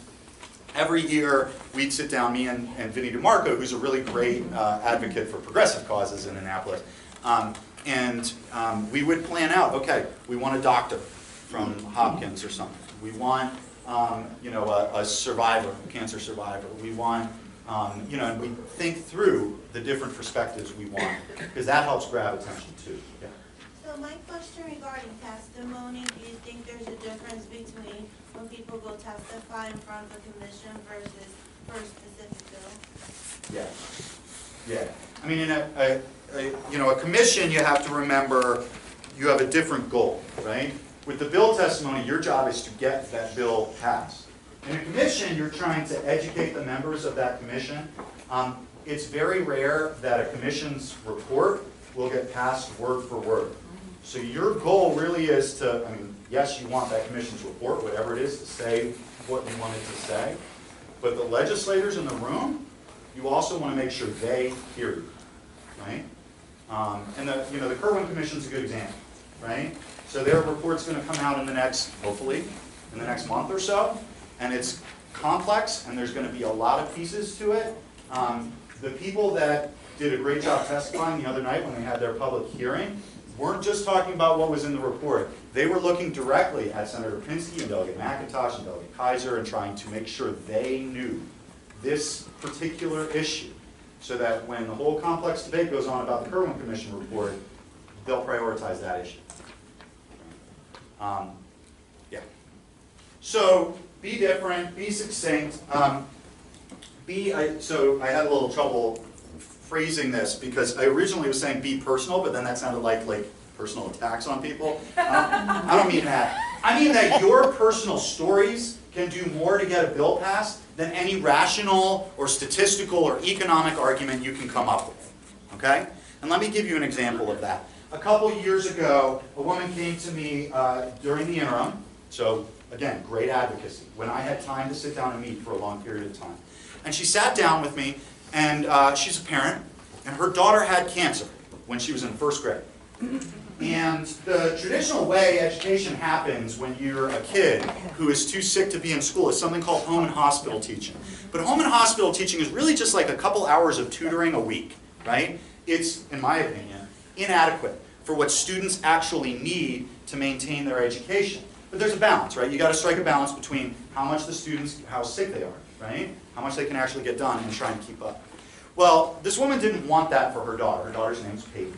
[SPEAKER 4] every year we'd sit down, me and Vinnie DeMarco, who's a really great advocate for progressive causes in Annapolis, and we would plan out, okay, we want a doctor from Hopkins or something. We want a survivor, a cancer survivor. We want, and we think through the different perspectives we want, because that helps grab attention too. Yeah.
[SPEAKER 5] So my question regarding testimony, do you think there's a difference between when people go testify in front of a commission versus for a specific bill?
[SPEAKER 4] Yeah. Yeah. I mean, in a commission, you have to remember you have a different goal, right? With the bill testimony, your job is to get that bill passed. In a commission, you're trying to educate the members of that commission. It's very rare that a commission's report will get passed word for word. So your goal really is to, yes, you want that commission's report, whatever it is, to say what you want it to say. But the legislators in the room, you also want to make sure they hear you, right? And the Kerwin Commission's a good example, right? So their report's going to come out in the next, hopefully, in the next month or so. And it's complex, and there's going to be a lot of pieces to it. The people that did a great job testifying the other night when they had their public hearing weren't just talking about what was in the report. They were looking directly at Senator Pinsky and Delegate McIntosh and Delegate Kaiser and trying to make sure they knew this particular issue so that when the whole complex debate goes on about the Kerwin Commission report, they'll prioritize that issue. Yeah. So be different, be succinct. So I had a little trouble phrasing this because I originally was saying be personal, but then that sounded like personal attacks on people. I don't mean that. I mean that your personal stories can do more to get a bill passed than any rational or statistical or economic argument you can come up with. Okay? And let me give you an example of that. A couple years ago, a woman came to me during the interim. So again, great advocacy. When I had time to sit down and meet for a long period of time. And she sat down with me, and she's a parent, and her daughter had cancer when she was in 1st grade. And the traditional way education happens when you're a kid who is too sick to be in school is something called home and hospital teaching. But home and hospital teaching is really just like a couple hours of tutoring a week, right? It's, in my opinion, inadequate for what students actually need to maintain their education. But there's a balance, right? You got to strike a balance between how much the students, how sick they are, right? How much they can actually get done and try and keep up. Well, this woman didn't want that for her daughter. Her daughter's name is Peyton.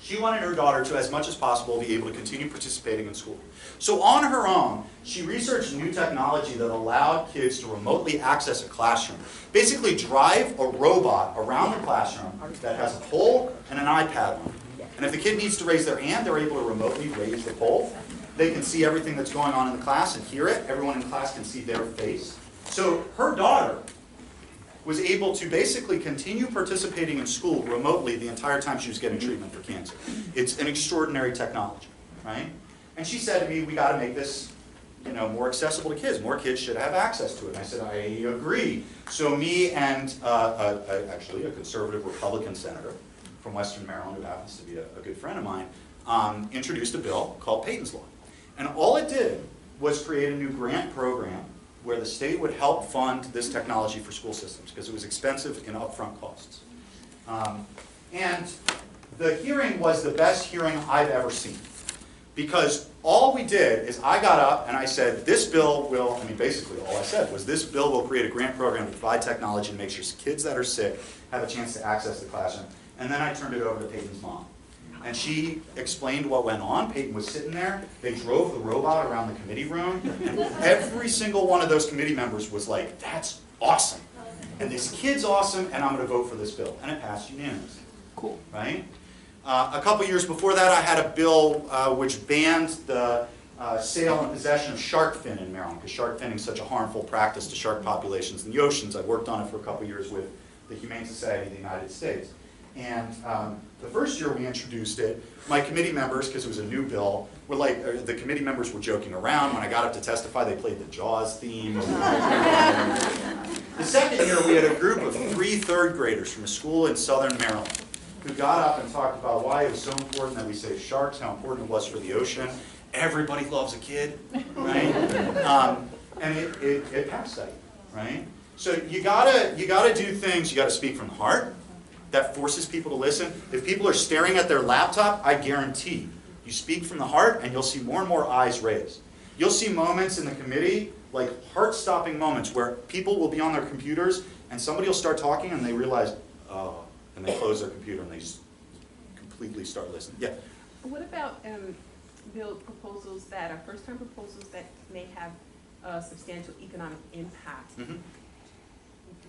[SPEAKER 4] She wanted her daughter to, as much as possible, be able to continue participating in school. So on her own, she researched new technology that allowed kids to remotely access a classroom. Basically drive a robot around the classroom that has a pole and an iPad on it. And if the kid needs to raise their hand, they're able to remotely raise the pole. They can see everything that's going on in the class and hear it. Everyone in class can see their face. So her daughter was able to basically continue participating in school remotely the entire time she was getting treatment for cancer. It's an extraordinary technology, right? And she said to me, we got to make this, more accessible to kids. More kids should have access to it. And I said, I agree. So me and actually a conservative Republican senator from Western Maryland, who happens to be a good friend of mine, introduced a bill called Payton's Law. And all it did was create a new grant program where the state would help fund this technology for school systems because it was expensive in upfront costs. And the hearing was the best hearing I've ever seen. Because all we did is I got up and I said, this bill will, I mean basically all I said was this bill will create a grant program to provide technology and make sure kids that are sick have a chance to access the classroom. And then I turned it over to Peyton's mom. And she explained what went on. Peyton was sitting there. They drove the robot around the committee room. And every single one of those committee members was like, that's awesome. And this kid's awesome, and I'm going to vote for this bill. And it passed unanimously. Cool. Right? A couple years before that, I had a bill which banned the sale and possession of shark fin in Maryland, because shark finning is such a harmful practice to shark populations in the oceans. I worked on it for a couple years with the Humane Society of the United States. And the first year we introduced it, my committee members, because it was a new bill, were like, the committee members were joking around. When I got up to testify, they played the Jaws theme. The second year, we had a group of 3 third graders from a school in southern Maryland who got up and talked about why it was so important that we save sharks, how important it was for the ocean. Everybody loves a kid, right? And it passed that, right? So you gotta do things, you gotta speak from the heart. That forces people to listen. If people are staring at their laptop, I guarantee you speak from the heart and you'll see more and more eyes raised. You'll see moments in the committee, like heart-stopping moments, where people will be on their computers and somebody will start talking and they realize, oh, and they close their computer and they just completely start listening. Yeah?
[SPEAKER 13] What about bill proposals that are first-time proposals that may have a substantial economic impact?
[SPEAKER 4] Mm-hmm.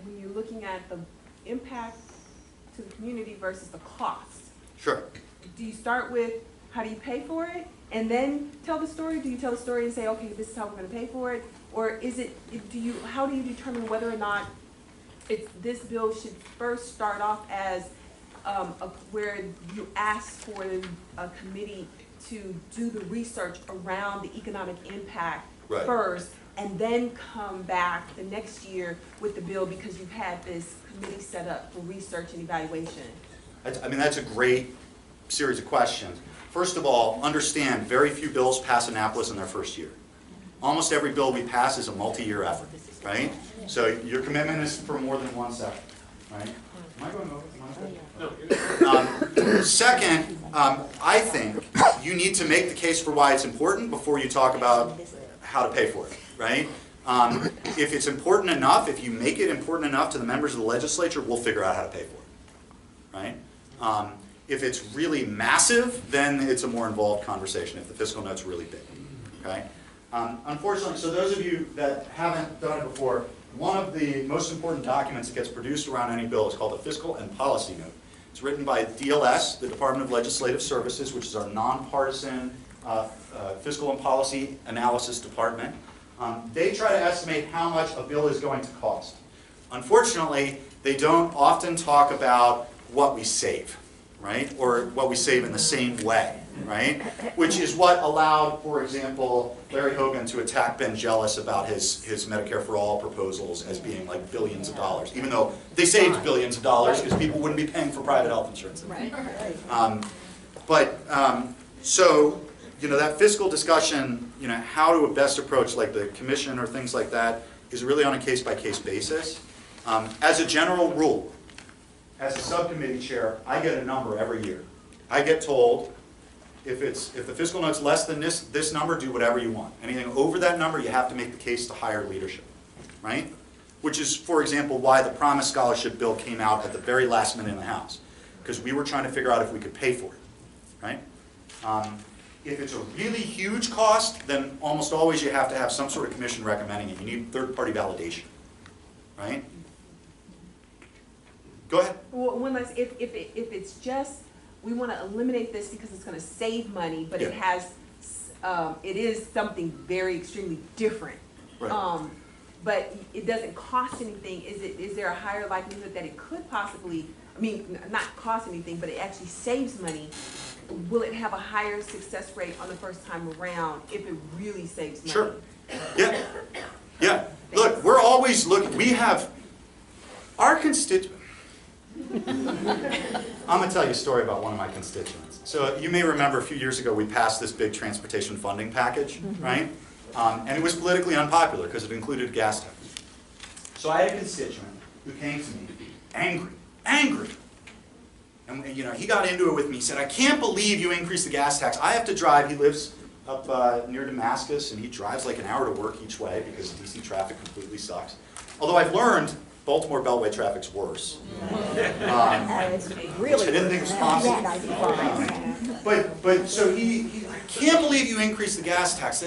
[SPEAKER 13] When you're looking at the impact to the community versus the cost.
[SPEAKER 4] Sure.
[SPEAKER 13] Do you start with how do you pay for it and then tell the story? Do you tell the story and say, okay, this is how we're going to pay for it? Or is it, how do you determine whether or not this bill should first start off as where you ask for a committee to do the research around the economic impact first, and then come back the next year with the bill because you've had this committee set up for research and evaluation?
[SPEAKER 4] I mean, that's a great series of questions. First of all, understand very few bills pass Annapolis in their first year. Almost every bill we pass is a multi-year effort, right? So your commitment is for more than 1 second, right? Am I going over? No. Second, I think you need to make the case for why it's important before you talk about how to pay for it, right? If it's important enough, if you make it important enough to the members of the legislature, we'll figure out how to pay for it, right? If it's really massive, then it's a more involved conversation, if the fiscal note's really big, okay? Unfortunately, so those of you that haven't done it before, one of the most important documents that gets produced around any bill is called a fiscal and policy note. It's written by DLS, the Department of Legislative Services, which is our nonpartisan fiscal and policy analysis department. They try to estimate how much a bill is going to cost. Unfortunately, they don't often talk about what we save, right? Or what we save in the same way, right? Which is what allowed, for example, Larry Hogan to attack Ben Jealous about his Medicare for All proposals as being like billions of dollars, even though they saved billions of dollars because people wouldn't be paying for private health insurance. Right. So, you know, that fiscal discussion, you know, how to best approach like the commission or things like that is really on a case-by-case basis. As a general rule, as a subcommittee chair, I get a number every year. I get told, if the fiscal note's less than this number, do whatever you want. Anything over that number, you have to make the case to higher leadership, right? Which is, for example, why the Promise Scholarship bill came out at the very last minute in the House, because we were trying to figure out if we could pay for it, right? If it's a really huge cost, then almost always you have to have some sort of commission recommending it. You need third-party validation, right? Go ahead.
[SPEAKER 13] Well, if it's just, we want to eliminate this because it's going to save money, but it has, it is something very extremely different. Right. But it doesn't cost anything. Is there a higher likelihood that it could possibly, I mean, not cost anything, but it actually saves money? Will it have a higher success rate on the first time around if it really saves money?
[SPEAKER 4] Sure. Yeah. Yeah. Look, we're always looking. We have our constituents. I'm gonna tell you a story about one of my constituents. So you may remember a few years ago, we passed this big transportation funding package, right? And it was politically unpopular because it included a gas tax. So I had a constituent who came to me angry. And you know, he got into it with me. He said, I can't believe you increased the gas tax. I have to drive. He lives up near Damascus, and he drives like an hour to work each way because DC traffic completely sucks. Although I've learned Baltimore Beltway traffic's worse. Which I didn't think was possible. But so he I can't believe you increased the gas tax.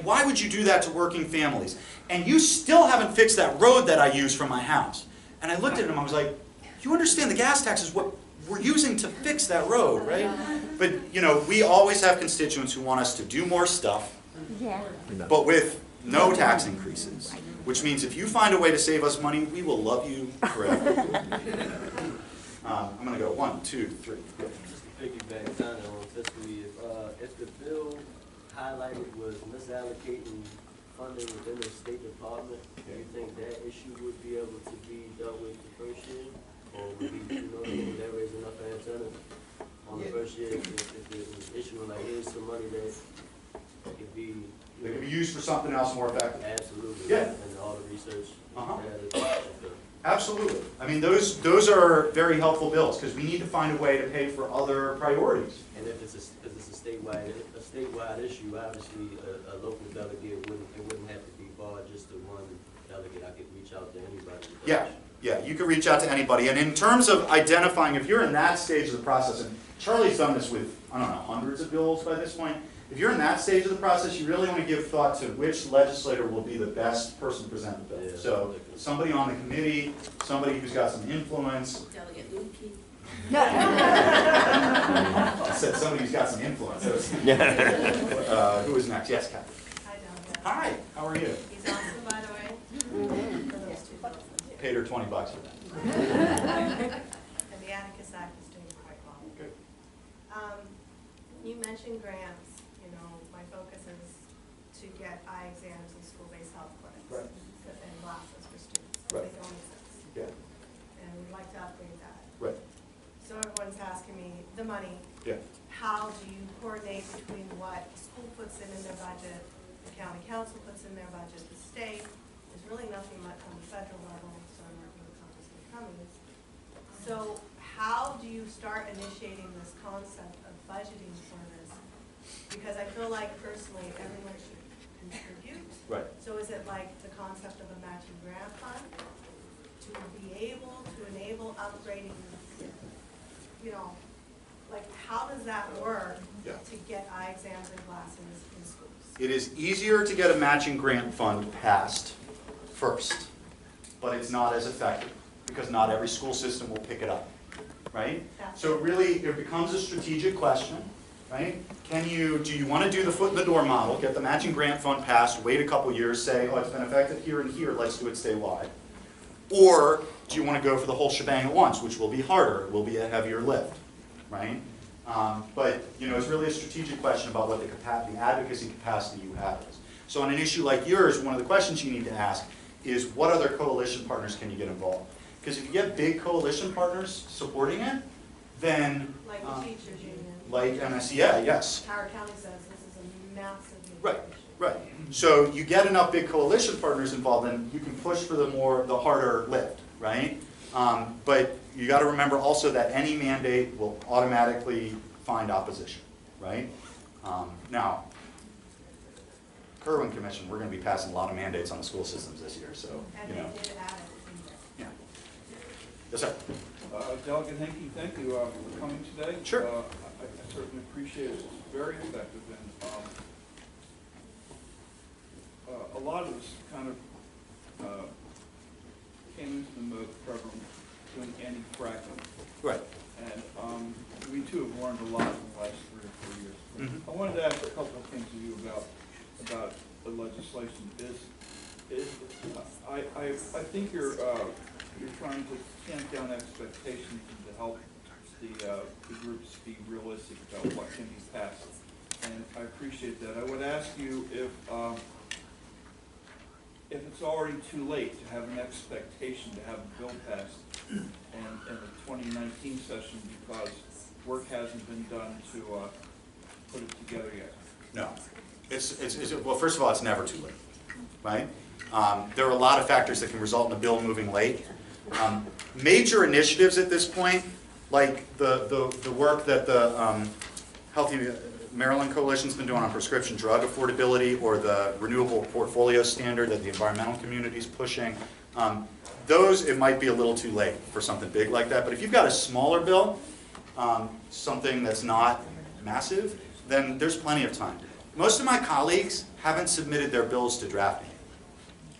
[SPEAKER 4] Why would you do that to working families? And you still haven't fixed that road that I use from my house. And I looked at him, I was like, you understand the gas tax is what we're using to fix that road, right? But you know, we always have constituents who want us to do more stuff, but with no tax increases. Which means if you find a way to save us money, we will love you forever. I'm going to go 1, 2, 3.
[SPEAKER 14] Just to piggyback kind of on fiscally, if the bill highlighted was misallocating funding within the State Department, do you think that issue would be able to be dealt with the first year? Or would would that raise enough antenna on the first year if it was issuing like, here's some money that could be...
[SPEAKER 4] They could be used for something else more effective.
[SPEAKER 14] Absolutely.
[SPEAKER 4] Yeah.
[SPEAKER 14] And all the research.
[SPEAKER 4] Absolutely. I mean, those are very helpful bills because we need to find a way to pay for other priorities.
[SPEAKER 14] And if it's a statewide issue, obviously a local delegate wouldn't have to be barred just to one delegate. I could reach out to anybody.
[SPEAKER 4] Yeah, you could reach out to anybody. And in terms of identifying, if you're in that stage of the process, and Charlie's done this with, I don't know, hundreds of bills by this point, if you're in that stage of the process, you really want to give thought to which legislator will be the best person to present the bill. So somebody on the committee, somebody who's got some influence.
[SPEAKER 12] Delegate Lukey.
[SPEAKER 4] I said somebody who's got some influence. Who is next? Yes, Kathy. Hi, how are you?
[SPEAKER 15] He's awesome, by the way.
[SPEAKER 4] Paid her $20 for that.
[SPEAKER 15] And the Atticus Act is doing quite well.
[SPEAKER 4] Good.
[SPEAKER 15] You mentioned grants. You know, my focus is to get eye exams and school-based health clinics.
[SPEAKER 4] Right.
[SPEAKER 15] And glasses for students.
[SPEAKER 4] Right.
[SPEAKER 15] They don't exist.
[SPEAKER 4] Yeah.
[SPEAKER 15] And we'd like to upgrade that.
[SPEAKER 4] Right.
[SPEAKER 15] So everyone's asking me, the money.
[SPEAKER 4] Yeah.
[SPEAKER 15] How do you coordinate between what the school puts in their budget, the county council puts in their budget, the state? There's really nothing much on the federal level, so I'm working with Congressman Cummings. So how do you start initiating this concept of budgeting for this? Because I feel like personally, everyone should contribute.
[SPEAKER 4] Right.
[SPEAKER 15] So is it like the concept of a matching grant fund to be able to enable upgrading, you know, like how does that work to get eye exams and glasses in schools?
[SPEAKER 4] It is easier to get a matching grant fund passed first, but it's not as effective because not every school system will pick it up, right? So it becomes a strategic question, right? Do you want to do the foot in the door model, get the matching grant fund passed, wait a couple years, say, oh, it's been effective here and here, let's do it statewide? Or do you want to go for the whole shebang at once, which will be harder, it will be a heavier lift, right? But you know, it's really a strategic question about what the advocacy capacity you have is. So on an issue like yours, one of the questions you need to ask is what other coalition partners can you get involved? Because if you get big coalition partners supporting it, then
[SPEAKER 15] like the teachers union,
[SPEAKER 4] like MSEA, yes.
[SPEAKER 15] Howard County says this is a massive
[SPEAKER 4] Right, right. So you get enough big coalition partners involved, then you can push for the harder lift, right? But you got to remember also that any mandate will automatically find opposition, right? Now, Kerwin Commission, we're going to be passing a lot of mandates on the school systems this year, so, you know. Yeah. Yes, sir.
[SPEAKER 16] Delegate Henke, thank you for coming today.
[SPEAKER 4] Sure.
[SPEAKER 16] I certainly appreciate it. It's very effective, and a lot of us kind of came into the mode program doing anti-fracking.
[SPEAKER 4] Right.
[SPEAKER 16] And we too have learned a lot in the last 3 or 4 years.
[SPEAKER 4] Mm-hmm.
[SPEAKER 16] I wanted to ask a couple of things of you about the legislation. I think you're trying to tamp down expectations and to help the groups be realistic about what can be passed. And I appreciate that. I would ask you if it's already too late to have an expectation to have a bill passed and the 2019 session because work hasn't been done to put it together yet?
[SPEAKER 4] No. Well, first of all, it's never too late, right? There are a lot of factors that can result in a bill moving late. Major initiatives at this point, like the work that the Healthy Maryland Coalition's been doing on prescription drug affordability, or the renewable portfolio standard that the environmental community is pushing, those, it might be a little too late for something big like that. But if you've got a smaller bill, something that's not massive, then there's plenty of time. Most of my colleagues haven't submitted their bills to drafting,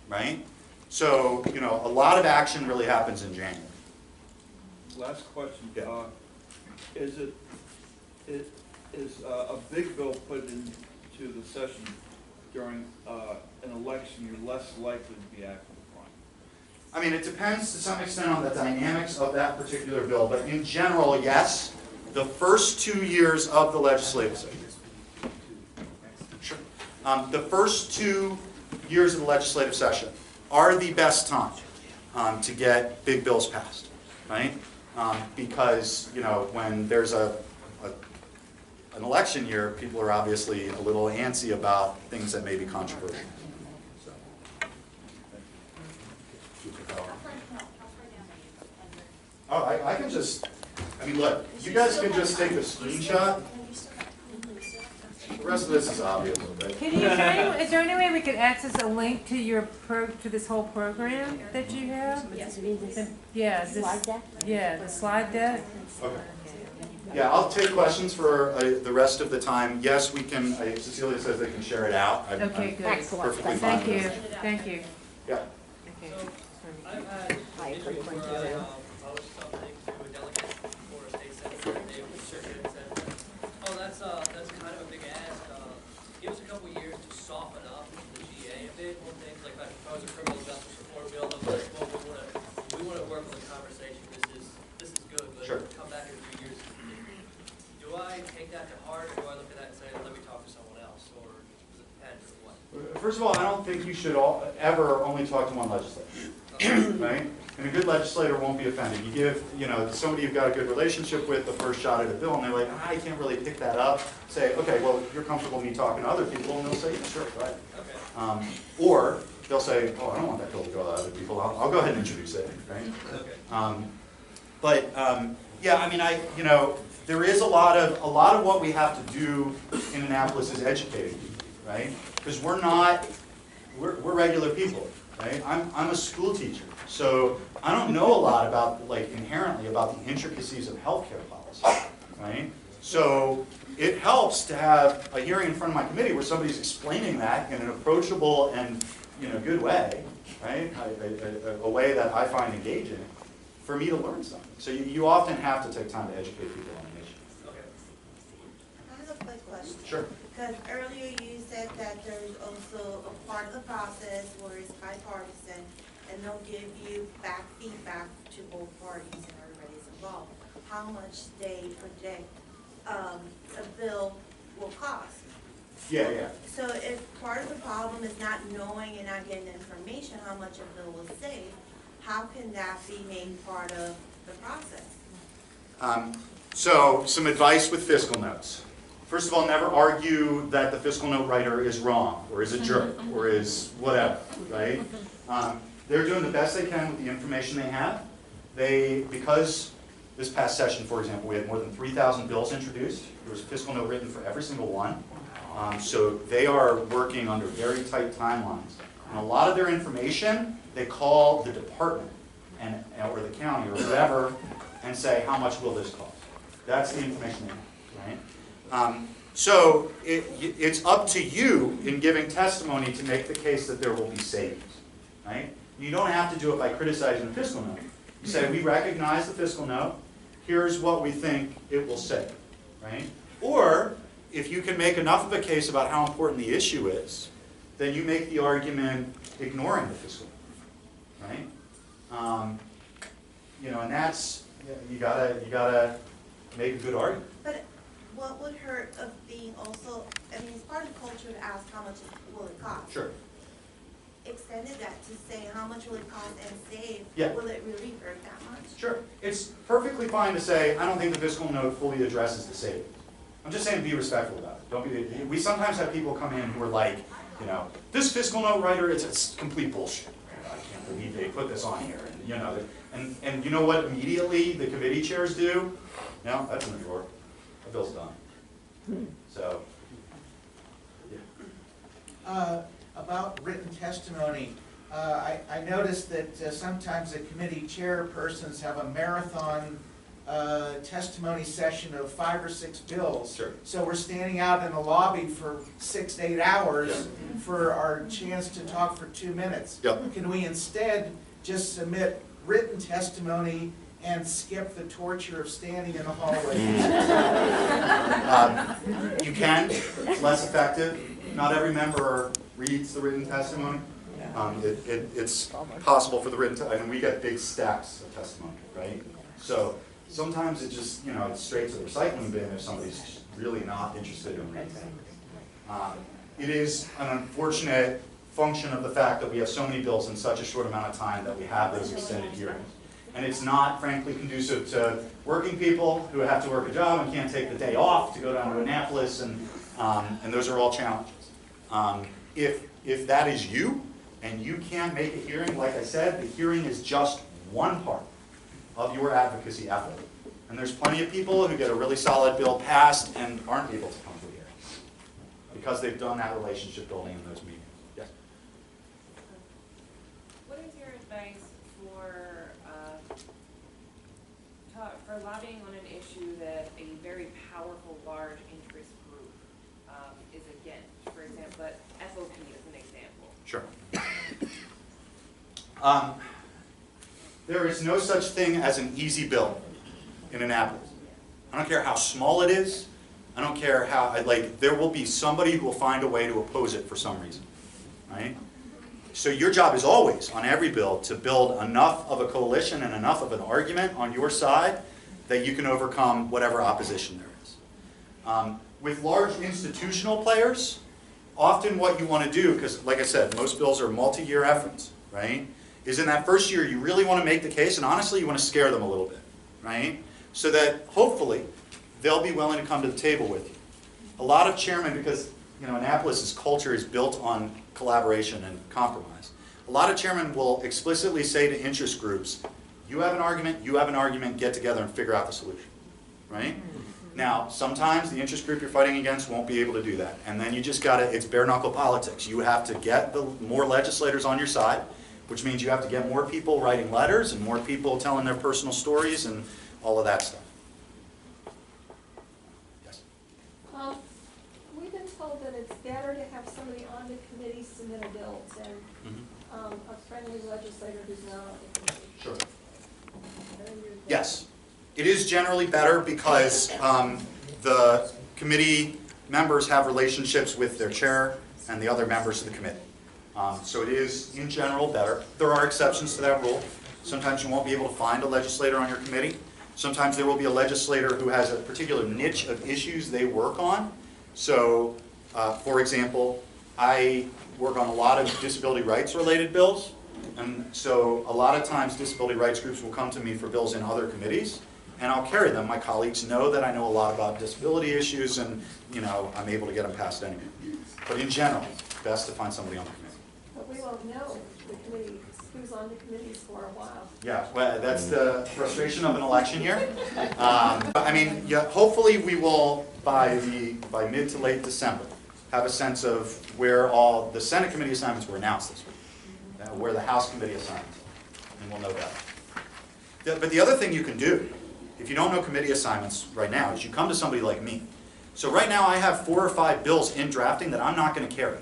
[SPEAKER 4] right? So, you know, a lot of action really happens in January.
[SPEAKER 16] Last question.
[SPEAKER 4] Yeah.
[SPEAKER 16] Is a big bill put into the session during an election year less likely to be acted upon?
[SPEAKER 4] I mean, it depends to some extent on the dynamics of that particular bill, but in general, yes, the first 2 years of the legislative session. Sure. The first 2 years of the legislative session are the best time to get big bills passed, right? Because, you know, when there's an election year, people are obviously a little antsy about things that may be controversial. So. Oh, I can just, I mean, look, you guys can just take a screenshot. The rest of this is obvious, okay?
[SPEAKER 9] Can you, is there any way we could access a link to your to this whole program that you have?
[SPEAKER 3] Yes.
[SPEAKER 9] Yeah, the slide deck.
[SPEAKER 4] Okay. Yeah, I'll take questions for the rest of the time. Yes, we can, Cecilia says they can share it out.
[SPEAKER 9] Okay, good.
[SPEAKER 6] Excellent.
[SPEAKER 4] Perfectly fine.
[SPEAKER 9] Thank you, thank you.
[SPEAKER 4] Yeah.
[SPEAKER 9] Okay.
[SPEAKER 17] I've had issues where I post something to a delegate or a state senator, and they circuit and said, oh, that's kind of a big ask. Give us a couple years to soften up the GA a bit on things. Like if I propose a criminal justice reform bill, I'm like, well, we want to work on the conversation. This is good, but
[SPEAKER 4] Sure.
[SPEAKER 17] come back in 3 years. Do I take that to heart, or do I look at that and say, let me talk to someone else, or does it depend, or what?
[SPEAKER 4] First of all, I don't think you should ever only talk to one legislator, right? And a good legislator won't be offended. You give, you know, somebody you've got a good relationship with the first shot at a bill, and they're like, I can't really pick that up. Say, okay, well, you're comfortable with me talking to other people, and they'll say, yeah, sure, go ahead.
[SPEAKER 17] Okay.
[SPEAKER 4] Or they'll say, oh, I don't want that bill to go to other people. I'll go ahead and introduce it, right?
[SPEAKER 17] Okay.
[SPEAKER 4] Yeah, I mean, you know, there is a lot of what we have to do in Annapolis is educating people, right? Because we're regular people, right? I'm a school teacher, so I don't know a lot about, like, inherently about the intricacies of healthcare policy, right? So it helps to have a hearing in front of my committee where somebody's explaining that in an approachable and, you know, good way, right? A way that I find engaging for me to learn something. So you often have to take time to educate people on the issue.
[SPEAKER 17] Okay.
[SPEAKER 5] I have a quick question.
[SPEAKER 4] Sure.
[SPEAKER 5] Because earlier you said that there's also a part of the process where it's bipartisan, and they'll give you back feedback to both parties and everybody's involved, how much they project a bill will cost.
[SPEAKER 4] Yeah.
[SPEAKER 5] So if part of the problem is not knowing and not getting information how much a bill will save, how can that be made part of the process?
[SPEAKER 4] So some advice with fiscal notes. First of all, never argue that the fiscal note writer is wrong, or is a jerk, or is whatever, right? They're doing the best they can with the information they have. Because this past session, for example, we had more than 3,000 bills introduced. There was a fiscal note written for every single one. So they are working under very tight timelines. And a lot of their information, they call the department or the county or whatever and say, how much will this cost? That's the information they have, right? So it's up to you in giving testimony to make the case that there will be savings, right? You don't have to do it by criticizing the fiscal note. You say, we recognize the fiscal note. Here's what we think it will save, right? Or if you can make enough of a case about how important the issue is, then you make the argument ignoring the fiscal note, right? You know, and that's, you gotta make a good argument.
[SPEAKER 5] But what would hurt of being also, I mean, it's part of the culture to ask how much will it cost?
[SPEAKER 4] Sure.
[SPEAKER 5] Extended that to say how much will it cost and save,
[SPEAKER 4] Yeah.
[SPEAKER 5] will it really hurt that much?
[SPEAKER 4] Sure. it's perfectly fine to say, I don't think the fiscal note fully addresses the savings. I'm just saying be respectful about it. Don't be, we sometimes have people come in who are like, you know, this fiscal note writer, it's complete bullshit. I can't believe they put this on here. And, you know, and you know what immediately the committee chairs do? No, that's in the drawer. The bill's done. So, yeah.
[SPEAKER 18] About written testimony, I noticed that sometimes the committee chairpersons have a marathon testimony session of 5 or 6 bills.
[SPEAKER 4] Sure.
[SPEAKER 18] So we're standing out in the lobby for 6 to 8 hours for our chance to talk for 2 minutes.
[SPEAKER 4] Yep.
[SPEAKER 18] Can we instead just submit written testimony and skip the torture of standing in the hallway?
[SPEAKER 4] You can. It's less effective. Not every member reads the written testimony. It's possible for the written, I mean, we get big stacks of testimony, right? So sometimes it just, you know, it's straight to the recycling bin if somebody's really not interested in reading it. It is an unfortunate function of the fact that we have so many bills in such a short amount of time that we have those extended hearings. And it's not, frankly, conducive to working people who have to work a job and can't take the day off to go down to Annapolis, and those are all challenges. If that is you, and you can't make a hearing, like I said, the hearing is just one part of your advocacy effort. And there's plenty of people who get a really solid bill passed and aren't able to come to the hearing because they've done that relationship building in those meetings. Yes?
[SPEAKER 19] What is your advice for lobbying on an issue that a very powerful, large interest group is against? For example, but FOP is an example.
[SPEAKER 4] Sure. There is no such thing as an easy bill in Annapolis. I don't care how small it is. I don't care how, there will be somebody who will find a way to oppose it for some reason, right? So your job is always, on every bill, to build enough of a coalition and enough of an argument on your side that you can overcome whatever opposition there is. With large institutional players, often what you want to do, because like I said, most bills are multi-year efforts, right, is in that first year you really want to make the case, and honestly you want to scare them a little bit, right, so that hopefully they'll be willing to come to the table with you. A lot of chairmen, because you know Annapolis' culture is built on collaboration and compromise, a lot of chairmen will explicitly say to interest groups, you have an argument, get together and figure out the solution, right? Now, sometimes the interest group you're fighting against won't be able to do that. And then you just gotta, it's bare knuckle politics. You have to get the more legislators on your side, which means you have to get more people writing letters and more people telling their personal stories and all of that stuff. Yes?
[SPEAKER 20] We've been told that it's better to have somebody on the committee submit a bill than a friendly legislator who's not on the committee.
[SPEAKER 4] Sure. Yes. It is generally better because the committee members have relationships with their chair and the other members of the committee. So it is, in general, better. There are exceptions to that rule. Sometimes you won't be able to find a legislator on your committee. Sometimes there will be a legislator who has a particular niche of issues they work on. So, for example, I work on a lot of disability rights related bills. And so a lot of times disability rights groups will come to me for bills in other committees, and I'll carry them. My colleagues know that I know a lot about disability issues, and you know I'm able to get them passed anyway. But in general, it's best to find somebody on the committee.
[SPEAKER 20] But we won't know the committee, who's on the committees for a while.
[SPEAKER 4] Yeah, well, that's the frustration of an election year. I mean, yeah, hopefully we will, by mid to late December, have a sense of where all the Senate committee assignments were announced this week. Where the House committee assignments, and we'll know better. But the other thing you can do, if you don't know committee assignments right now, is you come to somebody like me. So right now I have 4 or 5 bills in drafting that I'm not going to carry.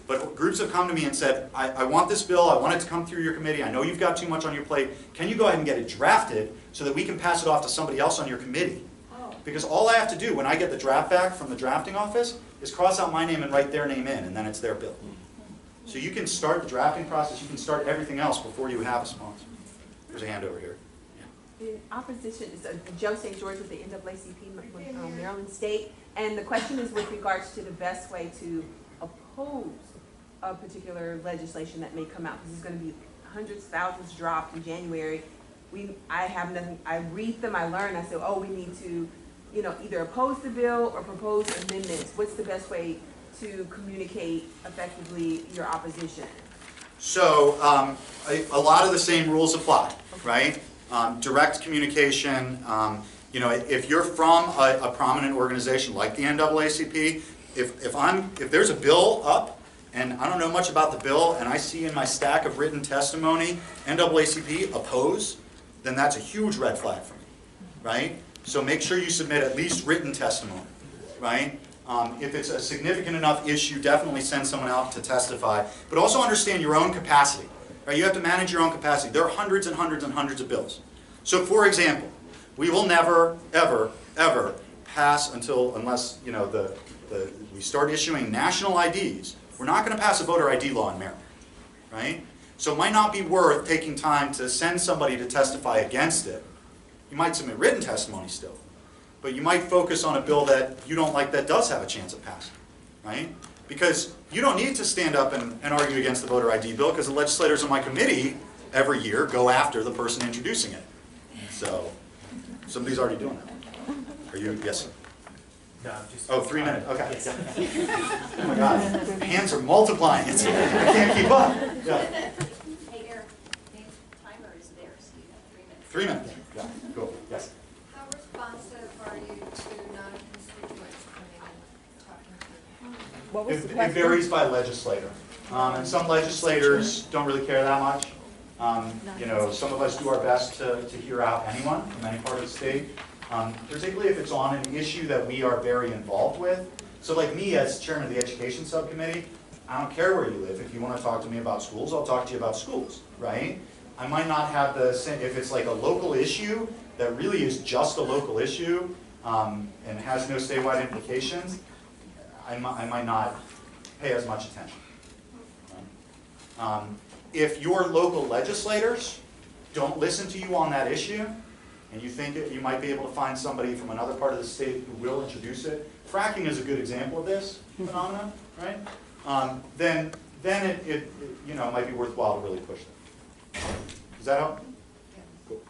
[SPEAKER 4] But groups have come to me and said, I want this bill, I want it to come through your committee, I know you've got too much on your plate, can you go ahead and get it drafted so that we can pass it off to somebody else on your committee? Because all I have to do when I get the draft back from the drafting office is cross out my name and write their name in, and then it's their bill. So you can start the drafting process, you can start everything else before you have a sponsor. There's a hand over here.
[SPEAKER 13] The opposition is Joe St. George with the NAACP, Maryland State. And the question is with regards to the best way to oppose a particular legislation that may come out. Because there's going to be hundreds, thousands dropped in January. I have nothing, I read them, I learn, I say, oh, we need to, you know, either oppose the bill or propose amendments. What's the best way to communicate effectively your opposition?
[SPEAKER 4] So a lot of the same rules apply, right? Direct communication. You know, if you're from a prominent organization like the NAACP, if there's a bill up and I don't know much about the bill and I see in my stack of written testimony NAACP oppose, then that's a huge red flag for me, right? So make sure you submit at least written testimony, right? If it's a significant enough issue, definitely send someone out to testify. But also understand your own capacity, right? You have to manage your own capacity. There are hundreds and hundreds and hundreds of bills. So for example, we will never, ever, ever pass unless you know, we start issuing national IDs. We're not going to pass a voter ID law in Maryland, right? So it might not be worth taking time to send somebody to testify against it. You might submit written testimony still, but you might focus on a bill that you don't like that does have a chance of passing, right? Because you don't need to stand up and argue against the voter ID bill because the legislators on my committee every year go after the person introducing it. So somebody's already doing that. Are you? Yes, sir.
[SPEAKER 21] No, just.
[SPEAKER 4] Oh, 3 minutes. Okay. Oh my God, hands are multiplying. I can't keep up. Yeah.
[SPEAKER 20] Hey, Eric, the timer is there, so you have 3 minutes.
[SPEAKER 4] 3 minutes. Yeah. Cool. Yes.
[SPEAKER 20] How responsive are you to non-constituents coming and talking to you?
[SPEAKER 4] It varies by legislator. And some legislators don't really care that much. You know, some of us do our best to hear out anyone from any part of the state, particularly if it's on an issue that we are very involved with. So like me as chairman of the education subcommittee, I don't care where you live. If you want to talk to me about schools, I'll talk to you about schools, right? I might not have the same, if it's like a local issue that really is just a local issue and has no statewide implications, I might not pay as much attention. If your local legislators don't listen to you on that issue, and you think you might be able to find somebody from another part of the state who will introduce it, fracking is a good example of this phenomenon, right? Then it you know, might be worthwhile to really push them. Does that help? Cool.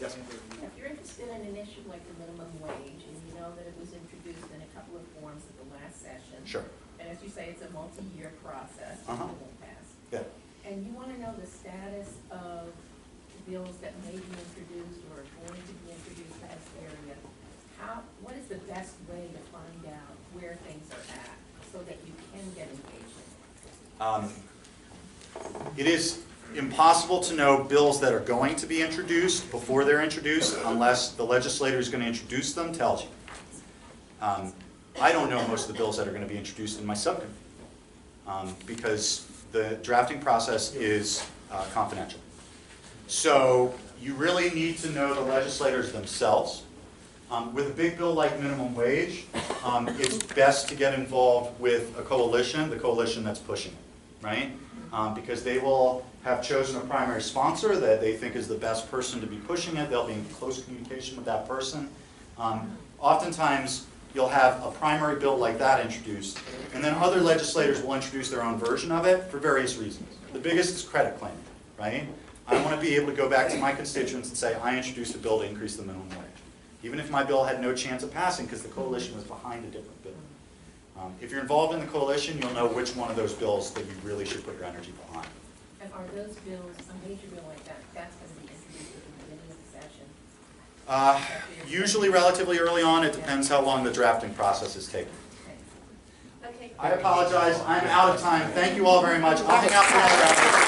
[SPEAKER 4] Yes.
[SPEAKER 22] If you're interested in an issue like the minimum wage, and you know that it was introduced in a couple of forms at the last session.
[SPEAKER 4] Sure.
[SPEAKER 22] And as you say, it's a multi-year process. It won't pass.
[SPEAKER 4] Yeah.
[SPEAKER 22] And you want to know the status of bills that may be introduced or are going to be introduced in this area. What is the best way to find out where things are at so that you can get engagement?
[SPEAKER 4] It is impossible to know bills that are going to be introduced before they're introduced unless the legislator who's going to introduce them tells you. I don't know most of the bills that are going to be introduced in my subcommittee because the drafting process is confidential. So you really need to know the legislators themselves. With a big bill like minimum wage, it's best to get involved with a coalition, the coalition that's pushing it, right? Because they will have chosen a primary sponsor that they think is the best person to be pushing it. They'll be in close communication with that person. Oftentimes, you'll have a primary bill like that introduced, and then other legislators will introduce their own version of it for various reasons. The biggest is credit claiming, right? I want to be able to go back to my constituents and say, I introduced a bill to increase the minimum wage. Even if my bill had no chance of passing because the coalition was behind a different bill. If you're involved in the coalition, you'll know which one of those bills that you really should put your energy behind.
[SPEAKER 22] And are those bills, a major bill like that, that's going to be introduced at the beginning of the session?
[SPEAKER 4] Usually relatively early on. It depends how long the drafting process is taking.
[SPEAKER 22] Okay.
[SPEAKER 4] I apologize. I'm out of time. Thank you all very much. I'll hang out for another hour.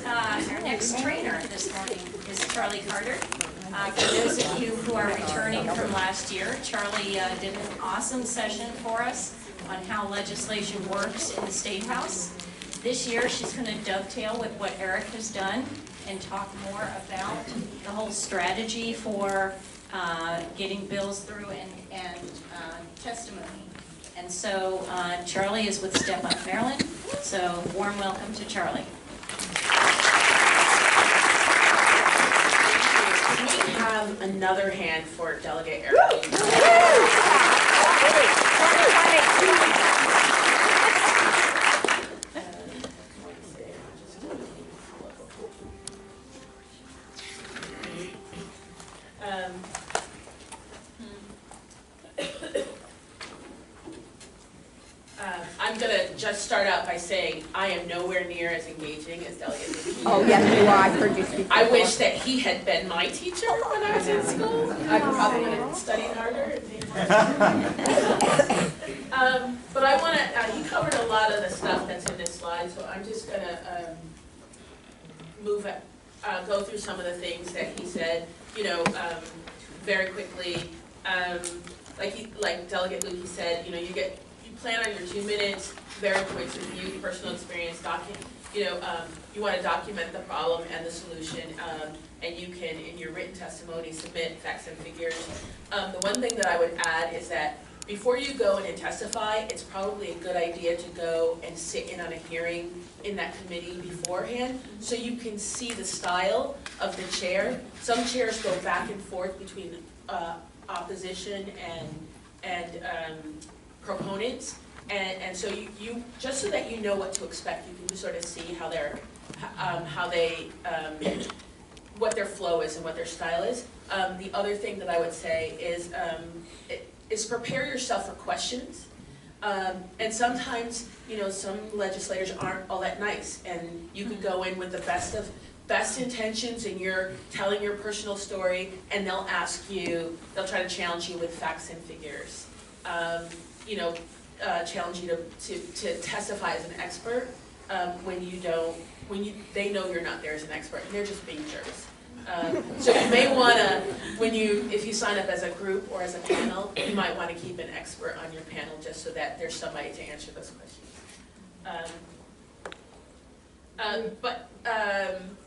[SPEAKER 3] Our next trainer this morning is Charlie Carter. For those of you who are returning from last year, Charlie did an awesome session for us on how legislation works in the State House. This year, she's going to dovetail with what Eric has done and talk more about the whole strategy for getting bills through and testimony. And so Charlie is with Step Up Maryland, so warm welcome to Charlie.
[SPEAKER 23] Can we have another hand for Delegate Eric? just start out by saying, I am nowhere near as engaging as Delegate Luke.
[SPEAKER 6] Oh, yes, you are. I've heard you speak.
[SPEAKER 23] I
[SPEAKER 6] before.
[SPEAKER 23] wish that he had been my teacher when I was in school. I probably would have studied harder. But I want to, he covered a lot of the stuff that's in this slide, so I'm just going to go through some of the things that he said, very quickly. Like Delegate Luke, he said, you plan on your 2 minutes, very quick review, personal experience, you want to document the problem and the solution, and you can, in your written testimony, submit facts and figures. The one thing that I would add is that before you go in and testify, it's probably a good idea to go and sit in on a hearing in that committee beforehand, so you can see the style of the chair. Some chairs go back and forth between opposition and proponents, and so you just so that you know what to expect, you can sort of see how what their flow is and what their style is. The other thing that I would say is prepare yourself for questions. And sometimes, some legislators aren't all that nice, and you could go in with the best intentions, and you're telling your personal story, and they'll try to challenge you with facts and figures. Challenge you to testify as an expert when they know you're not there as an expert, and they're just being jerks. So you may want to, if you sign up as a group or as a panel, you might want to keep an expert on your panel just so that there's somebody to answer those questions. But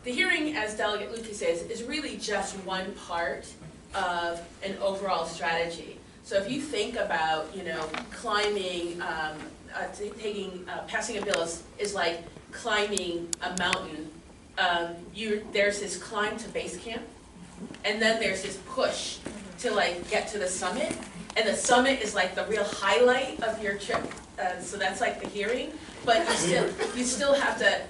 [SPEAKER 23] the hearing, as Delegate Lukey says, is really just one part of an overall strategy. So if you think about, climbing, passing a bill is like climbing a mountain. There's this climb to base camp, and then there's this push to get to the summit, and the summit is like the real highlight of your trip. So that's like the hearing, but you still have to,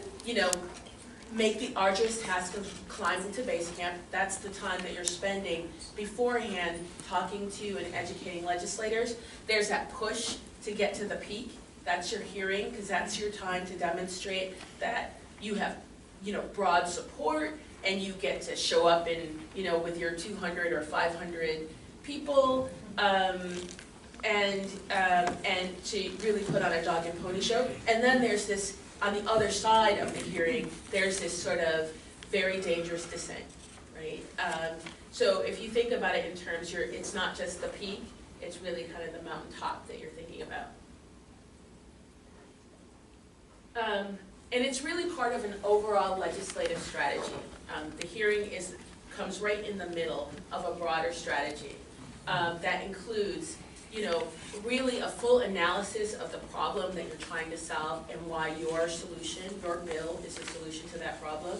[SPEAKER 23] make the arduous task of climbing to base camp. That's the time that you're spending beforehand talking to and educating legislators. There's that push to get to the peak. That's your hearing, because that's your time to demonstrate that you have, broad support, and you get to show up in, with your 200 or 500 people, and to really put on a dog and pony show. And then there's this, on the other side of the hearing, there's this sort of very dangerous descent, right? So if you think about it in terms, it's not just the peak, it's really kind of the mountaintop that you're thinking about. And it's really part of an overall legislative strategy. The hearing comes right in the middle of a broader strategy that includes, really a full analysis of the problem that you're trying to solve and why your bill is a solution to that problem.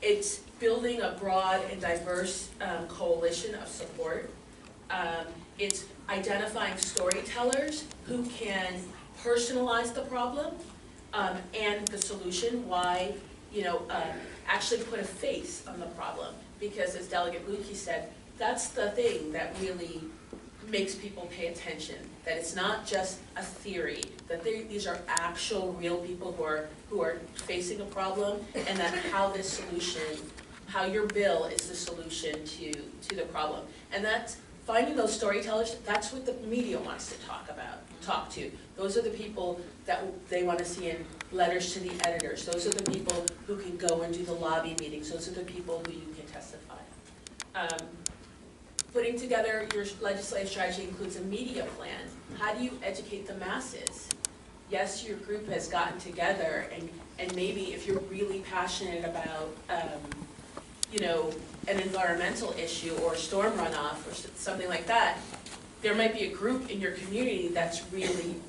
[SPEAKER 23] It's building a broad and diverse coalition of support. It's identifying storytellers who can personalize the problem and the solution, why, actually put a face on the problem. Because as Delegate Lukey said, that's the thing that really makes people pay attention, that it's not just a theory, that these are actual real people who are facing a problem, and that how your bill is the solution to the problem. And that's finding those storytellers. That's what the media wants to talk to. Those are the people that they want to see in letters to the editors. Those are the people who can go and do the lobby meetings. Those are the people who you can testify. Putting together your legislative strategy includes a media plan. How do you educate the masses? Yes, your group has gotten together, and maybe if you're really passionate about, an environmental issue or storm runoff or something like that, there might be a group in your community that's really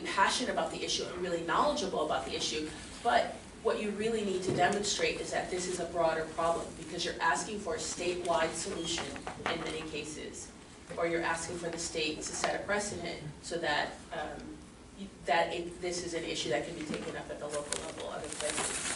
[SPEAKER 23] passionate about the issue and really knowledgeable about the issue. But what you really need to demonstrate is that this is a broader problem, because you're asking for a statewide solution in many cases, or you're asking for the state to set a precedent so that this is an issue that can be taken up at the local level, other places.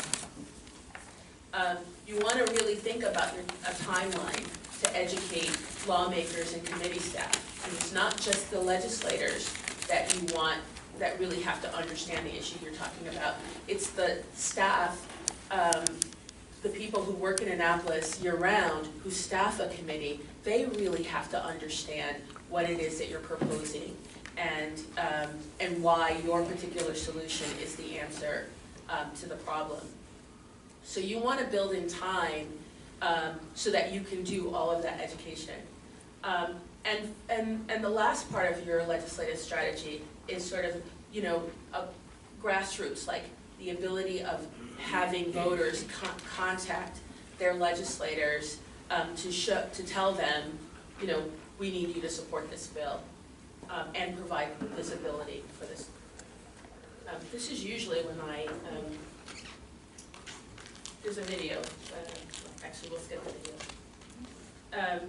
[SPEAKER 23] You want to really think about a timeline to educate lawmakers and committee staff. And it's not just the legislators that you want, that really have to understand the issue you're talking about. It's the staff, the people who work in Annapolis year-round, who staff a committee, they really have to understand what it is that you're proposing and why your particular solution is the answer to the problem. So you want to build in time so that you can do all of that education. And the last part of your legislative strategy is sort of, you know, a grassroots, like the ability of having voters contact their legislators to tell them, you know, we need you to support this bill and provide visibility for this. This is usually when there's a video, actually we'll skip the video.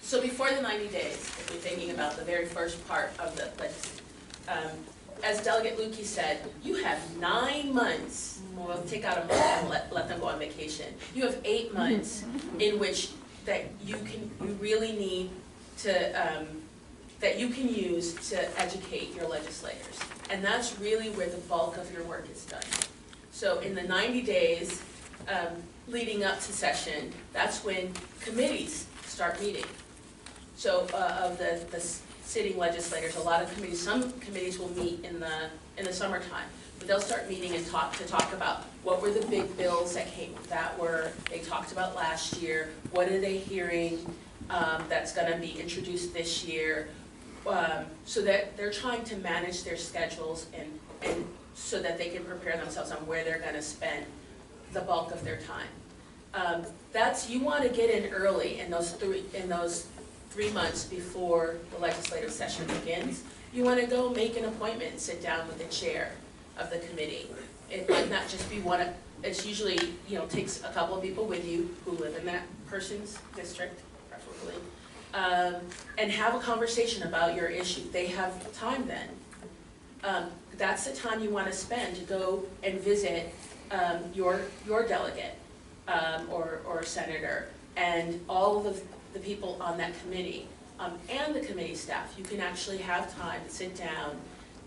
[SPEAKER 23] So before the 90 days, if you're thinking about the very first part of the legislation, as Delegate Lukey said, you have 9 months, we'll take out a month and let them go on vacation. You have 8 months in which that you really need to, that you can use to educate your legislators. And that's really where the bulk of your work is done. So in the 90 days leading up to session, that's when committees start meeting. So of the sitting legislators, a lot of committees, some committees will meet in the summertime, but they'll start meeting and talk about what were the big bills they talked about last year, what are they hearing that's going to be introduced this year, so that they're trying to manage their schedules and so that they can prepare themselves on where they're going to spend the bulk of their time. You want to get in early in those 3 months before the legislative session begins. You want to go make an appointment and sit down with the chair of the committee. It might not just be one. It's usually, you know, takes a couple of people with you who live in that person's district, preferably, and have a conversation about your issue. They have time then. That's the time you want to spend to go and visit your delegate or senator and all of the people on that committee and the committee staff. You can actually have time to sit down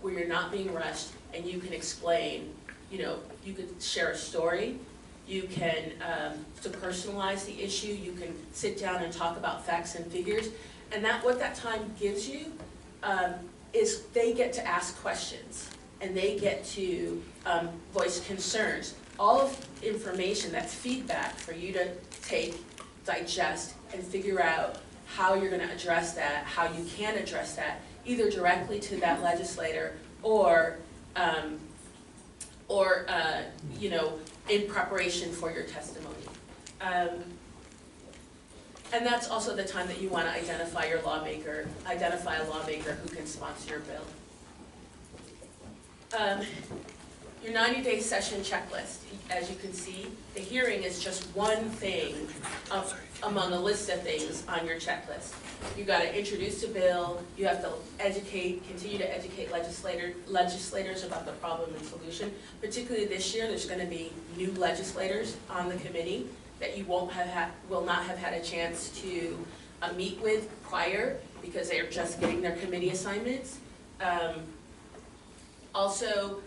[SPEAKER 23] where you're not being rushed and you can explain, you know, you could share a story, you can to personalize the issue, you can sit down and talk about facts and figures, and what that time gives you is they get to ask questions and they get to voice concerns. All of information, that's feedback for you to take, digest, and figure out how you're going to address that, how you can address that, either directly to that legislator or you know, in preparation for your testimony. And that's also the time that you want to identify a lawmaker who can sponsor your bill. Your 90-day session checklist, as you can see, the hearing is just one thing among a list of things on your checklist. You've got to introduce a bill, you have to continue to educate legislators about the problem and solution. Particularly this year, there's going to be new legislators on the committee that you will not have had a chance to meet with prior because they are just getting their committee assignments. Also,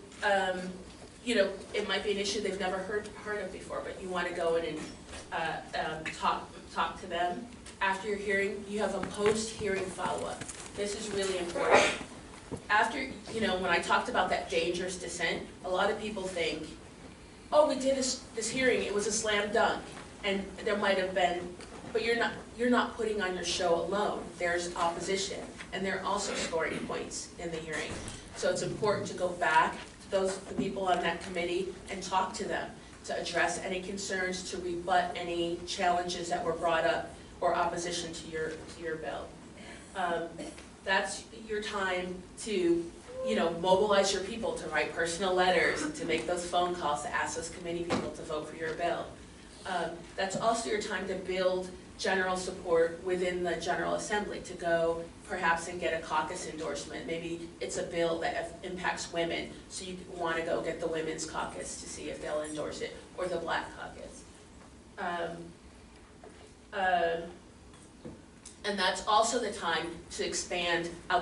[SPEAKER 23] you know, it might be an issue they've never heard of before, but you want to go in and talk to them. After your hearing, you have a post-hearing follow-up. This is really important. After, you know, when I talked about that dangerous dissent, a lot of people think, oh, we did this hearing, it was a slam dunk, and there might have been, but you're not putting on your show alone. There's opposition, and they're also scoring points in the hearing. So it's important to go back to the people on that committee and talk to them to address any concerns, to rebut any challenges that were brought up or opposition to your bill. That's your time to, you know, mobilize your people to write personal letters and to make those phone calls to ask those committee people to vote for your bill. That's also your time to build general support within the General Assembly, to go perhaps and get a caucus endorsement. Maybe it's a bill that impacts women, so you want to go get the Women's Caucus to see if they'll endorse it, or the Black Caucus. And that's also the time to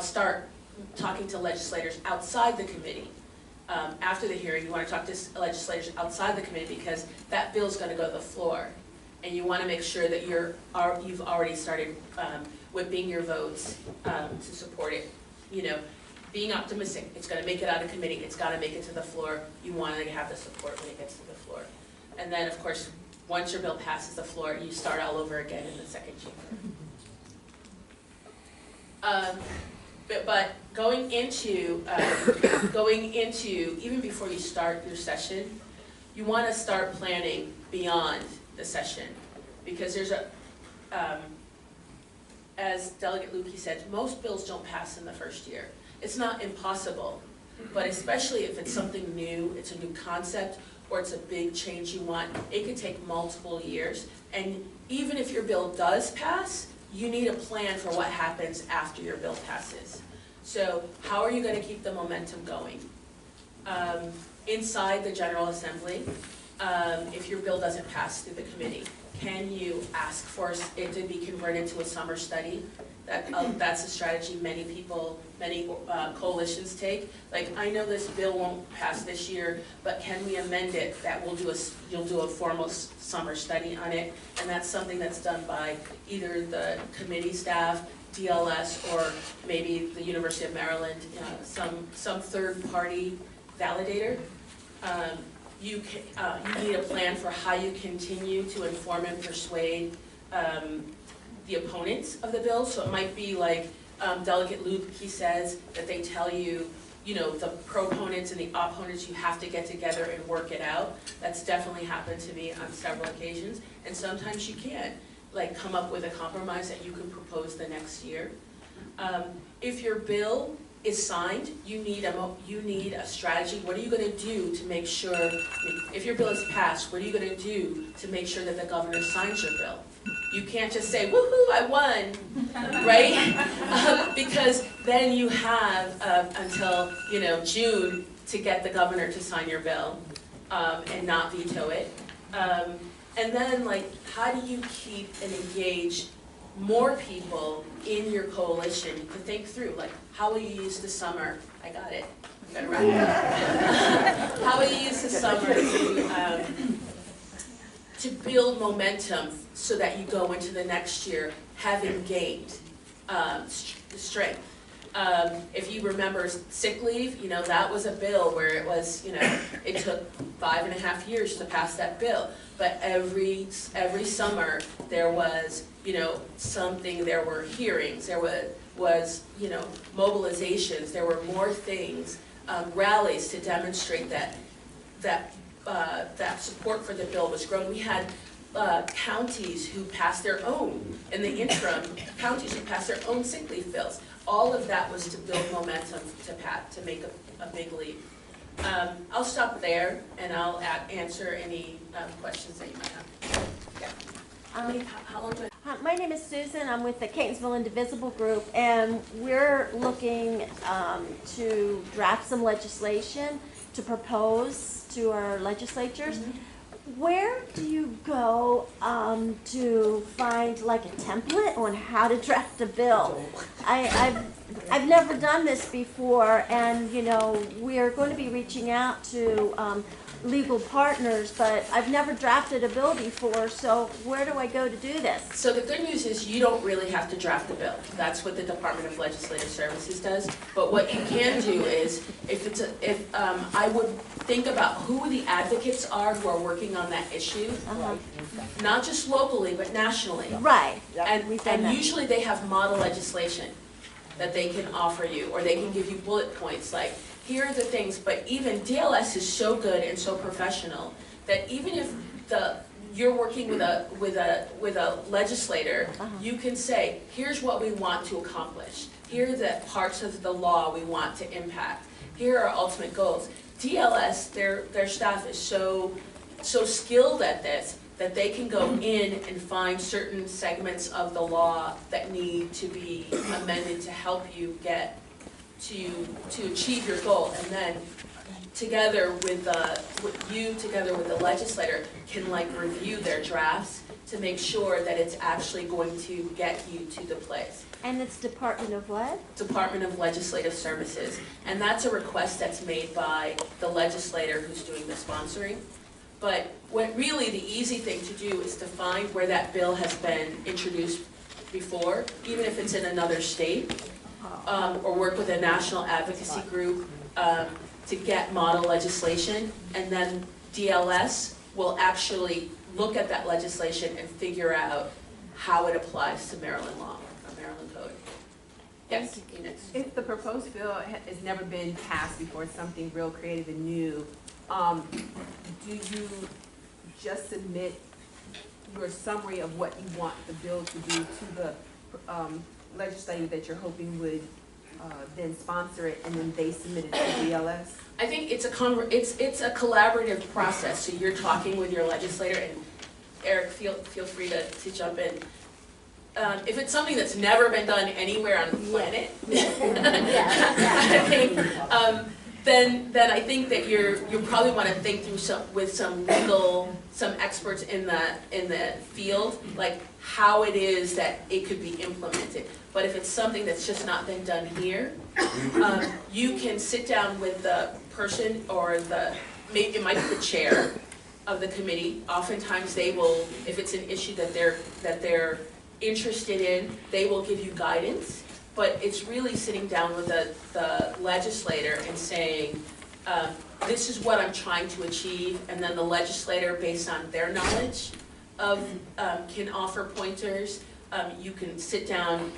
[SPEAKER 23] start talking to legislators outside the committee. After the hearing, you want to talk to legislators outside the committee because that bill's going to go to the floor. And you want to make sure that you've already started whipping your votes to support it. You know, being optimistic, it's going to make it out of committee, it's got to make it to the floor. You want to have the support when it gets to the floor. And then, of course, once your bill passes the floor, you start all over again in the second chamber. But going into, even before you start your session, you want to start planning beyond the session. Because there's as Delegate Lukey said, most bills don't pass in the first year. It's not impossible, but especially if it's something new, it's a new concept, or it's a big change you want, it could take multiple years. And even if your bill does pass, you need a plan for what happens after your bill passes. So how are you going to keep the momentum going? Inside the General Assembly, if your bill doesn't pass through the committee, can you ask for it to be converted to a summer study? That's a strategy many coalitions take. Like, I know this bill won't pass this year, but can we amend it that you'll do a formal summer study on it? And that's something that's done by either the committee staff, DLS, or maybe the University of Maryland, some third-party validator. You need a plan for how you continue to inform and persuade the opponents of the bill. So it might be like Delegate Lukey says, that they tell you, the proponents and the opponents, you have to get together and work it out. That's definitely happened to me on several occasions. And sometimes you can't, come up with a compromise that you can propose the next year. If your bill is signed, you need a strategy. What are you going to do to make sure, if your bill is passed, what are you going to do to make sure that the governor signs your bill? You can't just say, woohoo, I won, right? Because then you have until June to get the governor to sign your bill and not veto it. And then, how do you keep and engage more people in your coalition to think through, how will you use the summer? I got it. I'm gonna wrap it up. How will you use the summer to build momentum so that you go into the next year having gained strength? If you remember sick leave, that was a bill where it was, it took 5.5 years to pass that bill. But every summer there was, something, there were hearings, there was mobilizations, there were more things, rallies to demonstrate that support for the bill was growing. We had counties who passed their own, in the interim, counties who passed their own sick leave bills. All of that was to build momentum to make a big leap. I'll stop there and I'll answer any questions that you might have. Yeah. How long do I?
[SPEAKER 2] My name is Susan. I'm with the Catonsville Indivisible Group, and we're looking to draft some legislation to propose to our legislatures. Where do you go to find a template on how to draft a bill? I've never done this before, and we're going to be reaching out to legal partners, but I've never drafted a bill before, so where do I go to do this?
[SPEAKER 23] So the good news is you don't really have to draft a bill. That's what the Department of Legislative Services does. But what you can do is, I would think about who the advocates are who are working on that issue, not just locally, but nationally.
[SPEAKER 2] Right.
[SPEAKER 23] And usually they have model legislation that they can offer you, or they can give you bullet points like, here are the things. But even DLS is so good and so professional that even if you're working with a legislator, you can say, here's what we want to accomplish. Here are the parts of the law we want to impact. Here are our ultimate goals. DLS, their staff is so skilled at this that they can go in and find certain segments of the law that need to be amended to help you get to achieve your goal. And then together with the legislator can review their drafts to make sure that it's actually going to get you to the place.
[SPEAKER 2] And it's Department of what?
[SPEAKER 23] Department of Legislative Services. And that's a request that's made by the legislator who's doing the sponsoring. But what really the easy thing to do is to find where that bill has been introduced before, even if it's in another state, or work with a national advocacy group to get model legislation, and then DLS will actually look at that legislation and figure out how it applies to Maryland law, or Maryland code. Yes, Enos.
[SPEAKER 13] If the proposed bill has never been passed before, something real creative and new, do you just submit your summary of what you want the bill to do to the legislator that you're hoping would then sponsor it, and then they submit it to DLS?
[SPEAKER 23] I think it's a collaborative process. So you're talking with your legislator, and Eric, feel free to jump in. If it's something that's never been done anywhere on the planet, I think, then I think that you probably want to think through some experts in the field, like how it is that it could be implemented. But if it's something that's just not been done here, you can sit down with the person, or maybe it might be the chair of the committee. Oftentimes they will, if it's an issue that they're interested in, they will give you guidance. But it's really sitting down with the legislator and saying, this is what I'm trying to achieve, and then the legislator, based on their knowledge of, can offer pointers. You can sit down,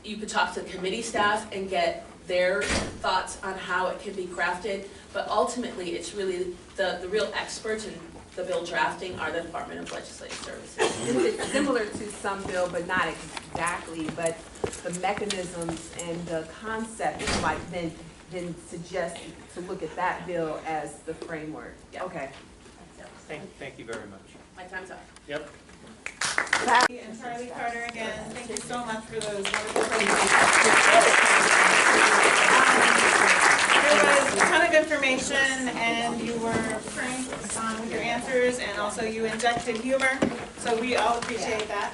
[SPEAKER 23] you could talk to the committee staff and get their thoughts on how it can be crafted, but ultimately it's really the real experts in the bill drafting are the Department of Legislative Services.
[SPEAKER 13] It's similar to some bill, but not exactly, but the mechanisms and the concept might then suggest to look at that bill as the framework.
[SPEAKER 23] Yeah.
[SPEAKER 13] Okay.
[SPEAKER 1] Thank you very much.
[SPEAKER 23] My time's up.
[SPEAKER 1] Yep.
[SPEAKER 5] And Charlie Carter again, thank you so much for those wonderful presentations. There was a ton of information, and you were frank with your answers, and also you injected humor, so we all appreciate that.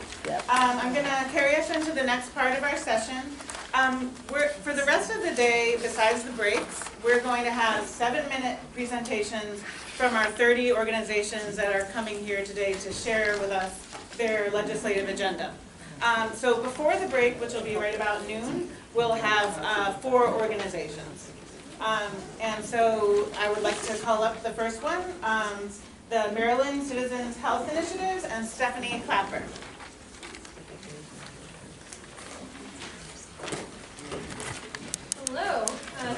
[SPEAKER 5] I'm going to carry us into the next part of our session. For the rest of the day, besides the breaks, we're going to have 7-minute presentations from our 30 organizations that are coming here today to share with us their legislative agenda. So before the break, which will be right about noon, we'll have 4 organizations. And so I would like to call up the first one, the Maryland Citizens Health Initiatives, and Stephanie Clapper.
[SPEAKER 7] Hello,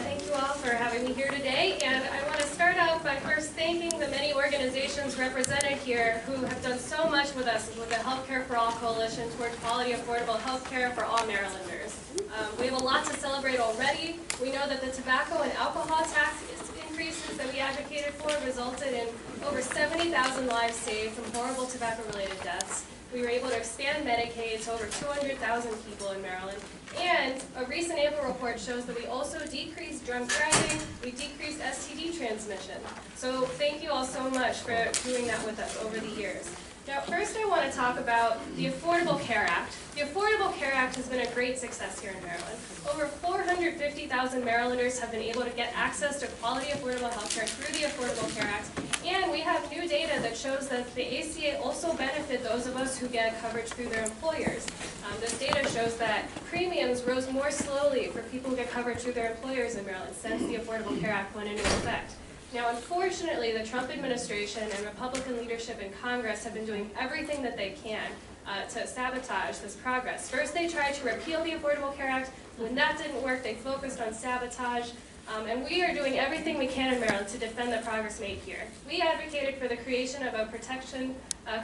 [SPEAKER 7] thank you all for having me here today, and I want to start out by first thanking the many organizations represented here who have done so much with us with the Healthcare for All Coalition toward quality, affordable health care for all Marylanders. We have a lot to celebrate already. We know that the tobacco and alcohol tax increases that we advocated for resulted in over 70,000 lives saved from horrible tobacco-related deaths. We were able to expand Medicaid to over 200,000 people in Maryland. And a recent April report shows that we also decreased drunk driving, we decreased STD transmission. So thank you all so much for doing that with us over the years. Now, first I want to talk about the Affordable Care Act. The Affordable Care Act has been a great success here in Maryland. Over 450,000 Marylanders have been able to get access to quality, affordable health care through the Affordable Care Act. And we have new data that shows that the ACA also benefit those of us who get coverage through their employers. This data shows that premiums rose more slowly for people who get coverage through their employers in Maryland since the Affordable Care Act went into effect. Now, unfortunately, the Trump administration and Republican leadership in Congress have been doing everything that they can to sabotage this progress. First, they tried to repeal the Affordable Care Act. When that didn't work, they focused on sabotage. And we are doing everything we can in Maryland to defend the progress made here. We advocated for the creation of a protection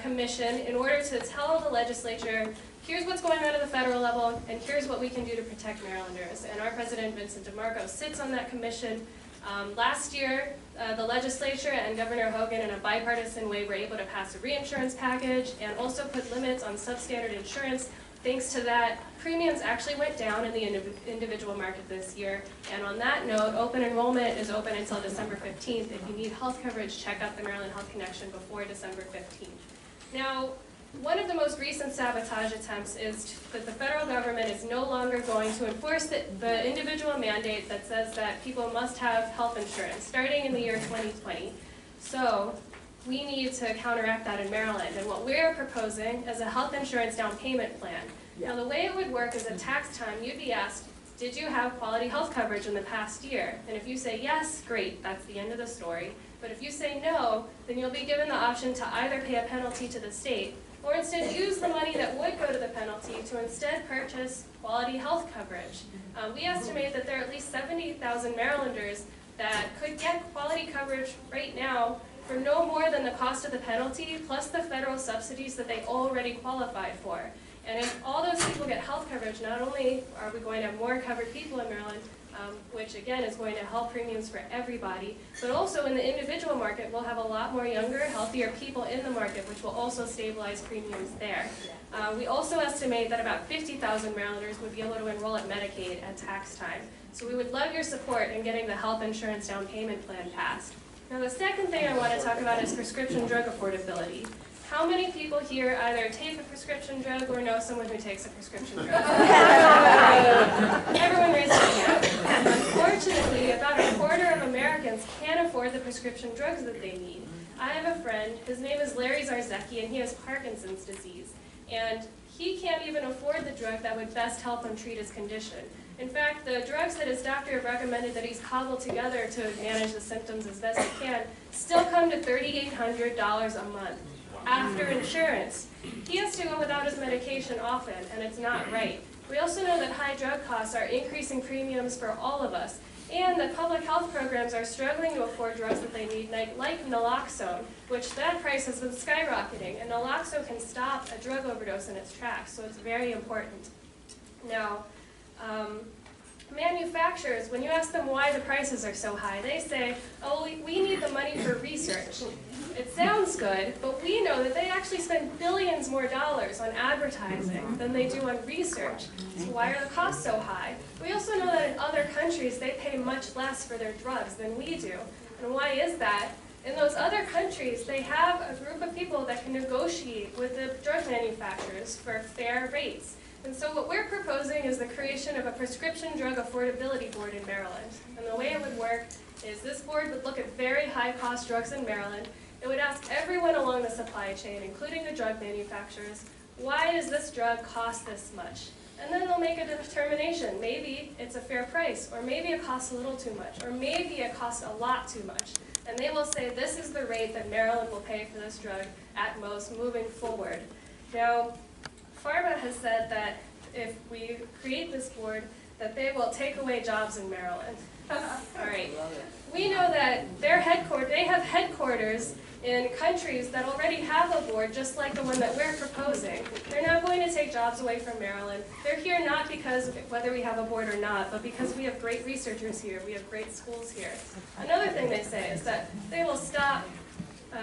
[SPEAKER 7] commission in order to tell the legislature, here's what's going on at the federal level, and here's what we can do to protect Marylanders. And our president, Vincent DeMarco, sits on that commission. Last year, the legislature and Governor Hogan, in a bipartisan way, were able to pass a reinsurance package and also put limits on substandard insurance. Thanks to that, premiums actually went down in the individual market this year. And on that note, open enrollment is open until December 15th. If you need health coverage, check out the Maryland Health Connection before December 15th. Now, one of the most recent sabotage attempts is that the federal government is no longer going to enforce the individual mandate that says that people must have health insurance starting in the year 2020. So we need to counteract that in Maryland, and what we're proposing is a health insurance down payment plan. Now the way it would work is at tax time, you'd be asked, did you have quality health coverage in the past year? And if you say yes, great, that's the end of the story. But if you say no, then you'll be given the option to either pay a penalty to the state, or instead use the money that would go to the penalty to instead purchase quality health coverage. We estimate that there are at least 70,000 Marylanders that could get quality coverage right now for no more than the cost of the penalty, plus the federal subsidies that they already qualify for. And if all those people get health coverage, not only are we going to have more covered people in Maryland, which again is going to help premiums for everybody, but also in the individual market we'll have a lot more younger, healthier people in the market, which will also stabilize premiums there. We also estimate that about 50,000 Marylanders would be able to enroll at Medicaid at tax time. So we would love your support in getting the health insurance down payment plan passed. Now the second thing I want to talk about is prescription drug affordability. How many people here either take a prescription drug or know someone who takes a prescription drug? Everyone raise their hand. Unfortunately, about a quarter of Americans can't afford the prescription drugs that they need. I have a friend, his name is Larry Zarzecki, and he has Parkinson's disease. And he can't even afford the drug that would best help him treat his condition. In fact, the drugs that his doctor have recommended that he's cobbled together to manage the symptoms as best he can still come to $3,800 a month. After insurance. He has to go without his medication often, and it's not right. We also know that high drug costs are increasing premiums for all of us, and that public health programs are struggling to afford drugs that they need, like naloxone, which that price has been skyrocketing, and naloxone can stop a drug overdose in its tracks, so it's very important. Now, manufacturers, when you ask them why the prices are so high, they say, oh, we need the money for research. It sounds good, but we know that they actually spend billions more dollars on advertising than they do on research. So why are the costs so high? We also know that in other countries they pay much less for their drugs than we do. And why is that? In those other countries, they have a group of people that can negotiate with the drug manufacturers for fair rates. And so what we're proposing is the creation of a prescription drug affordability board in Maryland. And the way it would work is this board would look at very high-cost drugs in Maryland. It would ask everyone along the supply chain, including the drug manufacturers, why does this drug cost this much? And then they'll make a determination. Maybe it's a fair price, or maybe it costs a little too much, or maybe it costs a lot too much. And they will say this is the rate that Maryland will pay for this drug at most moving forward. Now, Pharma has said that if we create this board, that they will take away jobs in Maryland. All right. We know that they have headquarters in countries that already have a board just like the one that we're proposing. They're not going to take jobs away from Maryland. They're here not because whether we have a board or not, but because we have great researchers here, we have great schools here. Another thing they say is that they will stop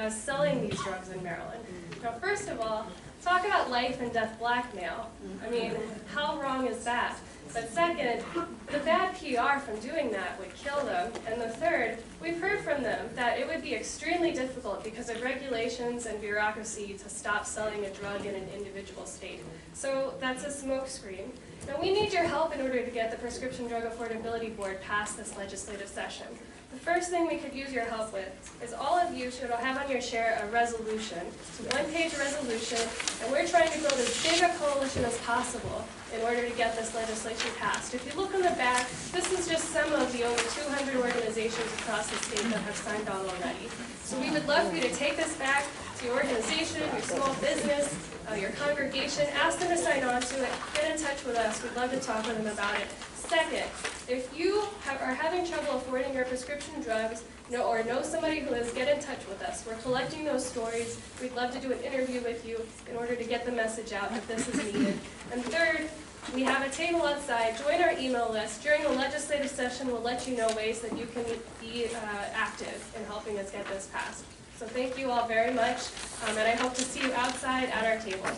[SPEAKER 7] selling these drugs in Maryland. Now, first of all, talk about life and death blackmail. I mean, how wrong is that? But second, the bad PR from doing that would kill them. And the third, we've heard from them that it would be extremely difficult because of regulations and bureaucracy to stop selling a drug in an individual state. So that's a smokescreen. Now we need your help in order to get the Prescription Drug Affordability Board past this legislative session. The first thing we could use your help with is all of you should have on your share a resolution. It's a one-page resolution, and we're trying to build as big a coalition as possible in order to get this legislation passed. If you look on the back, this is just some of the over 200 organizations across the state that have signed on already. So we would love for you to take this back to your organization, your small business, your congregation, ask them to sign on to it, get in touch with us. We'd love to talk with them about it. Second, if you are having trouble affording your prescription drugs, or know somebody who is, get in touch with us. We're collecting those stories. We'd love to do an interview with you in order to get the message out that this is needed. And third, we have a table outside. Join our email list. During the legislative session, we'll let you know ways that you can be active in helping us get this passed. So thank you all very much, and I hope to see you outside at our table.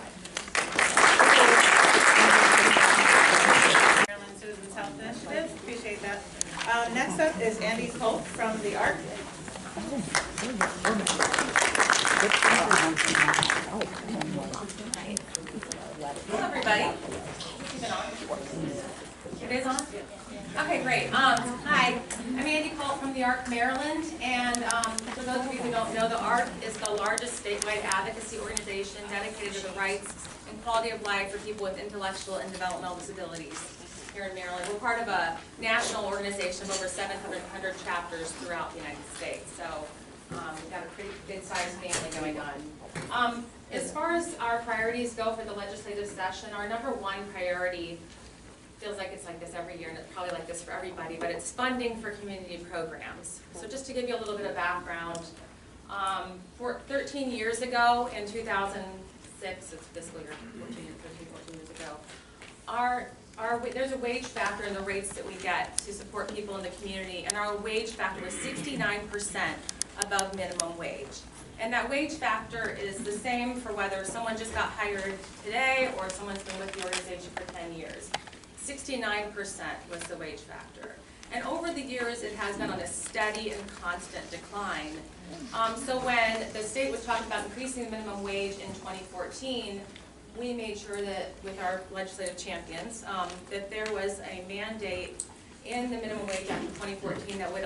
[SPEAKER 8] Citizens Health Initiative, appreciate that. Next up is Andy Polk from the ARC.
[SPEAKER 3] Hello, everybody. Is it on? It is on? Okay, great. Hi, I'm Andy Colt from the ARC Maryland, and for those of you who don't know, the ARC is the largest statewide advocacy organization dedicated to the rights and quality of life for people with intellectual and developmental disabilities here in Maryland. We're part of a national organization of over 700 chapters throughout the United States, so we've got a pretty good-sized family going on. As far as our priorities go for the legislative session, our number one priority feels like it's like this every year, and it's probably like this for everybody, but it's funding for community programs. So just to give you a little bit of background, 13 years ago, in 2006, it's fiscal year 14 years ago, there's a wage factor in the rates that we get to support people in the community, and our wage factor was 69% above minimum wage. And that wage factor is the same for whether someone just got hired today or someone's been with the organization for 10 years. 69% was the wage factor. And over the years, it has been on a steady and constant decline. So when the state was talking about increasing the minimum wage in 2014, we made sure that with our legislative champions, that there was a mandate in the minimum wage act of 2014 that would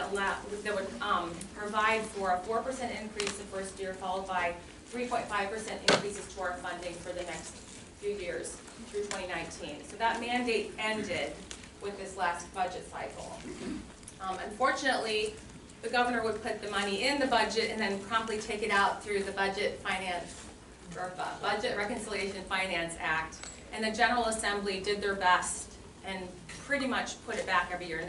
[SPEAKER 3] provide for a 4% increase the first year, followed by 3.5% increases to our funding for the next few years through 2019. So that mandate ended with this last budget cycle. Unfortunately, the governor would put the money in the budget and then promptly take it out through the Budget Reconciliation Finance Act, and the General Assembly did their best and pretty much put it back every year.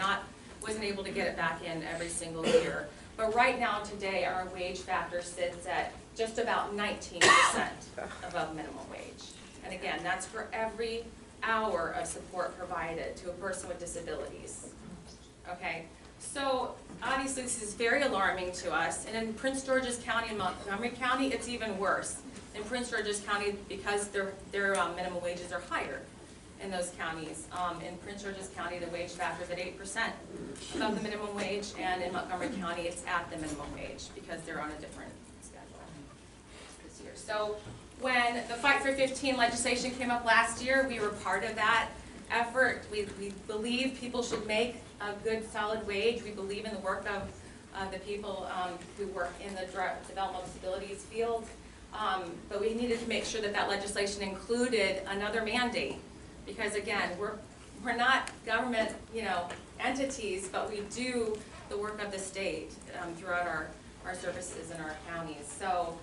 [SPEAKER 3] Wasn't able to get it back in every single year. But right now, today, our wage factor sits at just about 19% above minimum wage. And again, that's for every hour of support provided to a person with disabilities. Okay, so obviously this is very alarming to us. And in Prince George's County and Montgomery County, it's even worse. In Prince George's County, because their minimum wages are higher in those counties. In Prince George's County, the wage factor is at 8% above the minimum wage, and in Montgomery County, it's at the minimum wage because they're on a different schedule this year. So when the Fight for 15 legislation came up last year, we were part of that effort. We believe people should make a good, solid wage. We believe in the work of the people who work in the developmental disabilities field. But we needed to make sure that that legislation included another mandate. Because again, we're not government, entities, but we do the work of the state throughout our services in our counties. So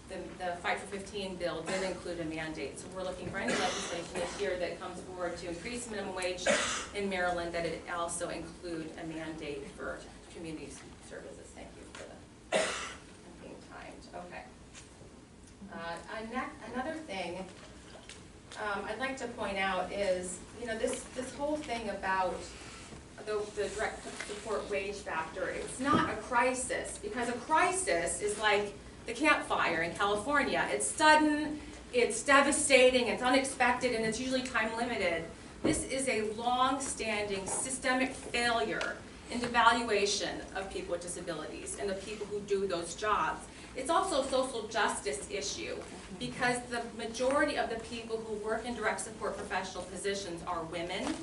[SPEAKER 3] the Fight for 15 bill did include a mandate. So we're looking for any legislation this year that comes forward to increase minimum wage in Maryland, that it also include a mandate for community services. Thank you for being timed. Okay. Another thing I'd like to point out is, this whole thing about the direct support wage factor, it's not a crisis, because a crisis is like the Camp Fire in California. It's sudden, it's devastating, it's unexpected, and it's usually time limited. This is a long-standing systemic failure in the evaluation of people with disabilities and the people who do those jobs. It's also a social justice issue because the majority of the people who work in direct support professional positions are women.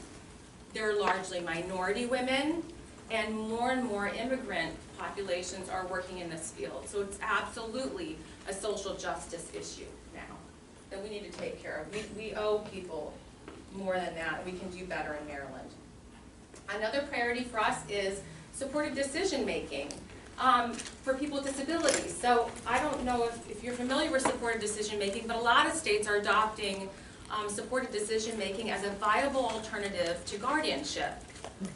[SPEAKER 3] They're largely minority women, and more immigrant populations are working in this field. So it's absolutely a social justice issue now that we need to take care of. We owe people more than that, and we can do better in Maryland. Another priority for us is supportive decision making. For people with disabilities. So I don't know if you're familiar with supportive decision making, but a lot of states are adopting supportive decision making as a viable alternative to guardianship.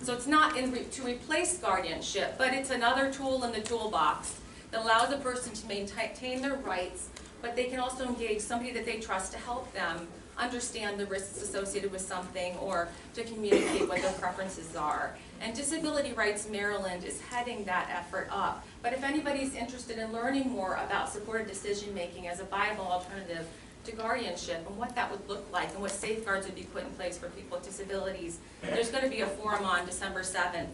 [SPEAKER 3] So it's not to replace guardianship, but it's another tool in the toolbox that allows a person to maintain their rights, but they can also engage somebody that they trust to help them understand the risks associated with something or to communicate what their preferences are. And Disability Rights Maryland is heading that effort up. But if anybody's interested in learning more about supported decision making as a viable alternative to guardianship and what that would look like and what safeguards would be put in place for people with disabilities, there's going to be a forum on December 7th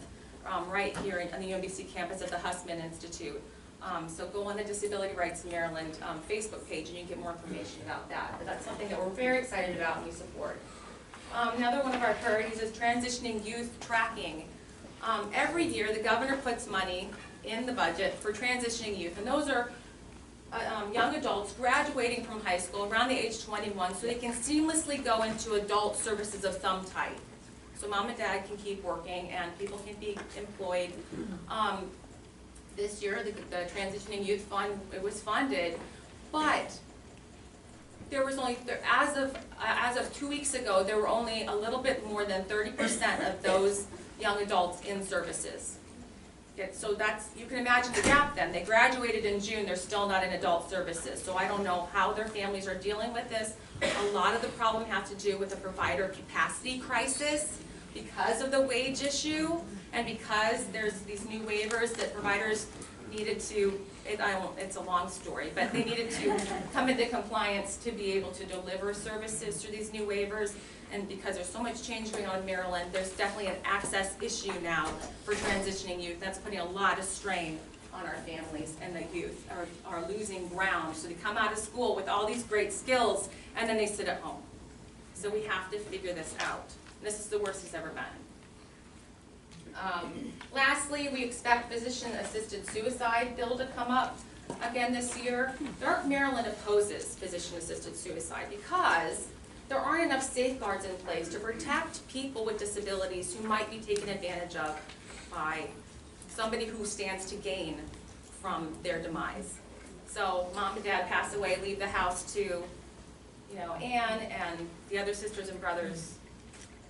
[SPEAKER 8] right here on the UMBC campus at the Hussman Institute. So go on the Disability Rights Maryland Facebook page and you can get more information about that. But that's something that we're very excited about and we support. Another one of our priorities is transitioning youth tracking. Every year the governor puts money in the budget for transitioning youth, and those are young adults graduating from high school around the age 21 so they can seamlessly go into adult services of some type. So mom and dad can keep working and people can be employed. This year, the Transitioning Youth Fund, it was funded, but there was only, as of 2 weeks ago, there were only a little bit more than 30% of those young adults in services. Okay, so that's, you can imagine the gap then. They graduated in June, they're still not in adult services. So I don't know how their families are dealing with this. A lot of the problem has to do with the provider capacity crisis because of the wage issue and because there's these new waivers that providers needed to, it's a long story, but they needed to come into compliance to be able to deliver services through these new waivers. And because there's so much change going on in Maryland, there's definitely an access issue now for transitioning youth. That's putting a lot of strain on our families, and the youth are losing ground. So they come out of school with all these great skills, and then they sit at home. So we have to figure this out. This is the worst it's ever been. Lastly, we expect physician-assisted suicide bill to come up again this year. Maryland opposes physician-assisted suicide because there aren't enough safeguards in place to protect people with disabilities who might be taken advantage of by somebody who stands to gain from their demise. So mom and dad pass away, leave the house to, you know, Anne and the other sisters and brothers,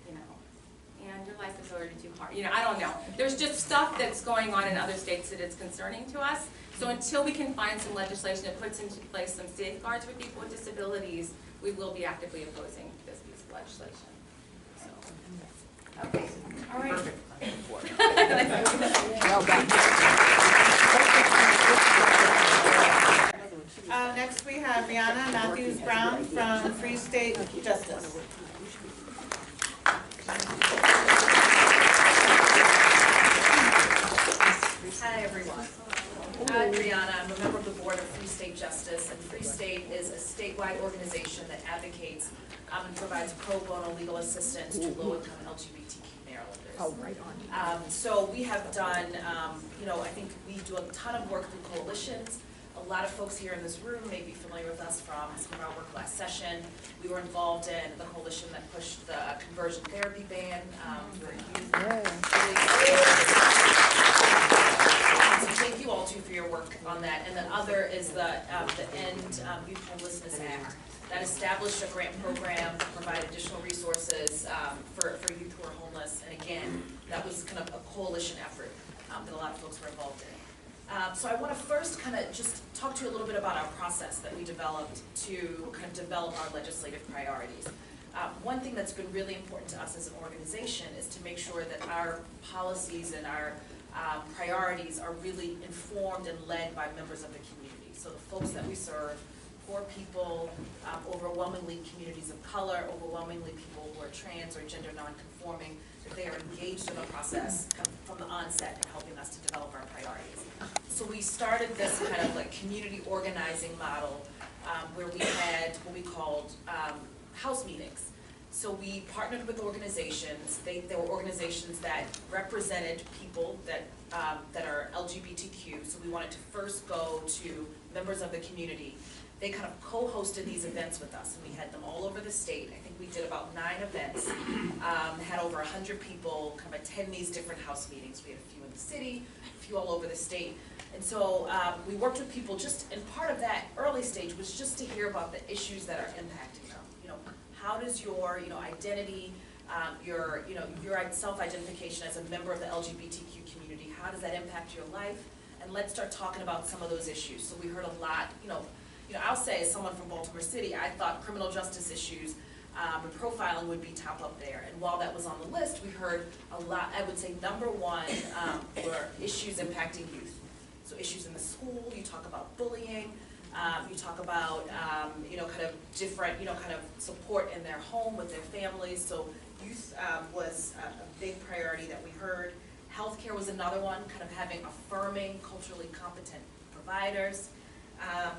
[SPEAKER 8] you know, and your life is already too hard. You know, I don't know. There's just stuff that's going on in other states that is concerning to us. So until we can find some legislation that puts into place some safeguards for people with disabilities, we will be actively opposing this piece of legislation. So, okay, all right.
[SPEAKER 6] Well done.
[SPEAKER 10] Next we have Brianna Matthews-Brown from Free State Justice.
[SPEAKER 21] Hi everyone. I'm Brianna. I'm a member of the board of Free State Justice, and Free State is a statewide organization that advocates and provides pro bono legal assistance to low-income LGBTQ Marylanders.
[SPEAKER 6] Oh, right on.
[SPEAKER 21] So we have done, you know, I think we do a ton of work through coalitions. A lot of folks here in this room may be familiar with us from some of our work last session. We were involved in the coalition that pushed the conversion therapy ban for youth. So thank you all too for your work on that. And the other is the End Youth Homelessness Act that established a grant program to provide additional resources for youth who are homeless. And again, that was kind of a coalition effort that a lot of folks were involved in. So I want to first kind of just talk to you a little bit about our process that we developed to kind of develop our legislative priorities. One thing that's been really important to us as an organization is to make sure that our policies and our priorities are really informed and led by members of the community. So the folks that we serve, poor people, overwhelmingly communities of color, overwhelmingly people who are trans or gender non-conforming, that they are engaged in the process from the onset in helping us to develop our priorities. So we started this kind of like community organizing model where we had what we called house meetings. So we partnered with organizations. There were organizations that represented people that are LGBTQ. So we wanted to first go to members of the community. They kind of co-hosted these events with us, and we had them all over the state. I think we did about 9 events, had over 100 people kind of attend these different house meetings. We had a few in the city, a few all over the state. And so we worked with people just, and part of that early stage was just to hear about the issues that are impacting them. You know, how does your, identity, your self-identification as a member of the LGBTQ community, how does that impact your life? And let's start talking about some of those issues. So we heard a lot, I'll say as someone from Baltimore City, I thought criminal justice issues and profiling would be top up there. And while that was on the list, we heard a lot, I would say number one were issues impacting youth. So issues in the school, you talk about bullying, you talk about, kind of different, kind of support in their home with their families. So youth was a big priority that we heard. Healthcare was another one, kind of having affirming, culturally competent providers.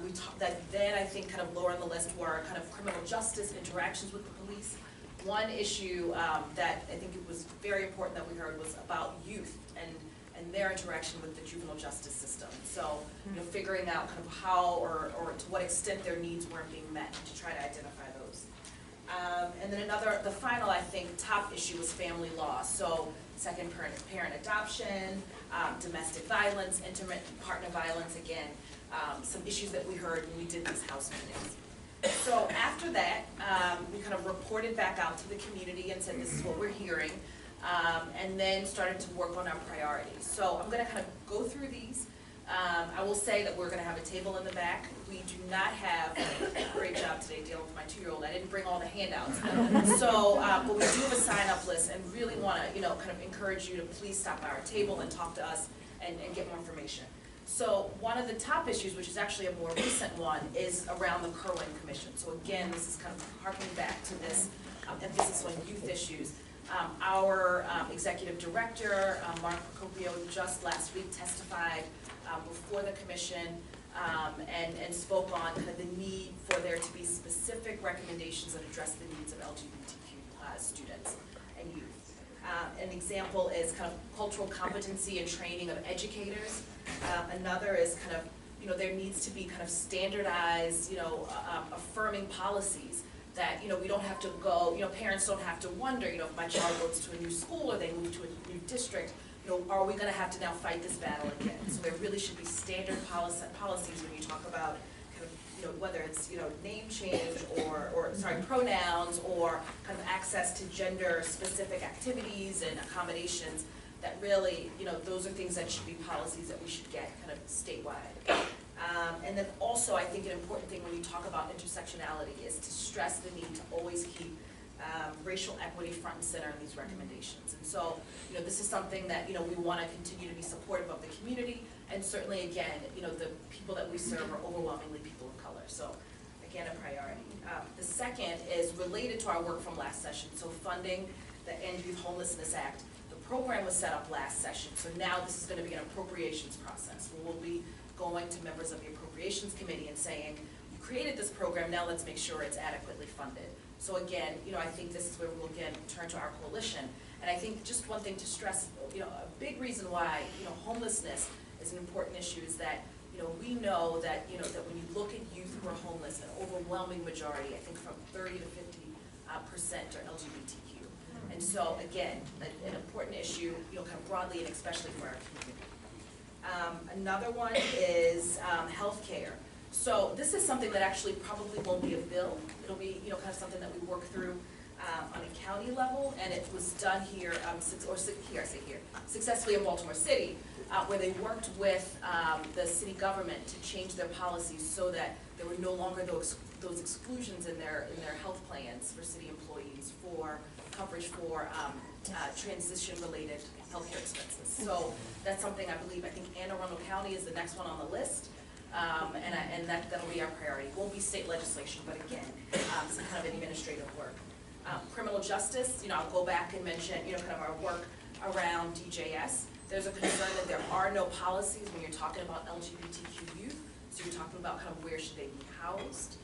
[SPEAKER 21] We talked that then, I think, kind of lower on the list were kind of criminal justice interactions with the police. One issue that I think it was very important that we heard was about youth and their interaction with the juvenile justice system. So, you know, figuring out kind of how or to what extent their needs weren't being met, to try to identify those. And then the final, I think, top issue was family law. So second parent adoption, domestic violence, intimate partner violence, again, some issues that we heard when we did these house meetings. So after that, we kind of reported back out to the community and said this is what we're hearing, and then started to work on our priorities. So I'm going to kind of go through these. I will say that we're going to have a table in the back. We do not have a great job today dealing with my 2-year-old. I didn't bring all the handouts. So, but we do have a sign-up list and really want to, you know, kind of encourage you to please stop by our table and talk to us and get more information. So one of the top issues, which is actually a more recent one, is around the Kerwin Commission. So again, this is kind of harking back to this emphasis on youth issues. Our executive director, Mark Procopio, just last week testified before the commission and spoke on kind of the need for there to be specific recommendations that address the needs of LGBTQ students and youth. An example is kind of cultural competency and training of educators. Another is kind of, you know, there needs to be kind of standardized, you know, affirming policies that, you know, we don't have to go, you know, parents don't have to wonder, you know, if my child goes to a new school or they move to a new district, you know, are we going to have to now fight this battle again? So there really should be standard policies when you talk about kind of, you know, whether it's, you know, name change or pronouns or kind of access to gender-specific activities and accommodations. That really, you know, those are things that should be policies that we should get kind of statewide. And then also, I think an important thing when you talk about intersectionality is to stress the need to always keep racial equity front and center in these recommendations. And so, you know, this is something that, you know, we want to continue to be supportive of the community, and certainly, again, you know, the people that we serve are overwhelmingly people of color. So, again, a priority. The second is related to our work from last session, so funding the End Youth Homelessness Act. The program was set up last session, so now this is going to be an appropriations process. We'll be going to members of the Appropriations Committee and saying, you created this program, now let's make sure it's adequately funded. So again, you know, I think this is where we'll again turn to our coalition. And I think just one thing to stress, you know, a big reason why, you know, homelessness is an important issue is that, you know, we know that, you know, that when you look at youth who are homeless, an overwhelming majority, I think from 30 to 50% are LGBTQ. And so again, an important issue, you know, kind of broadly and especially for our community. Another one is healthcare. So this is something that actually probably won't be a bill. It'll be, you know, kind of something that we work through on a county level, and it was done here, successfully in Baltimore City, where they worked with the city government to change their policies so that there were no longer those exclusions in their health plans for city employees for coverage for transition-related healthcare expenses. So that's something I think Anne Arundel County is the next one on the list. And that'll be our priority. It won't be state legislation, but again, some kind of administrative work. Criminal justice, you know, I'll go back and mention, you know, kind of our work around DJS. There's a concern that there are no policies when you're talking about LGBTQ youth. So you're talking about kind of where should they be housed.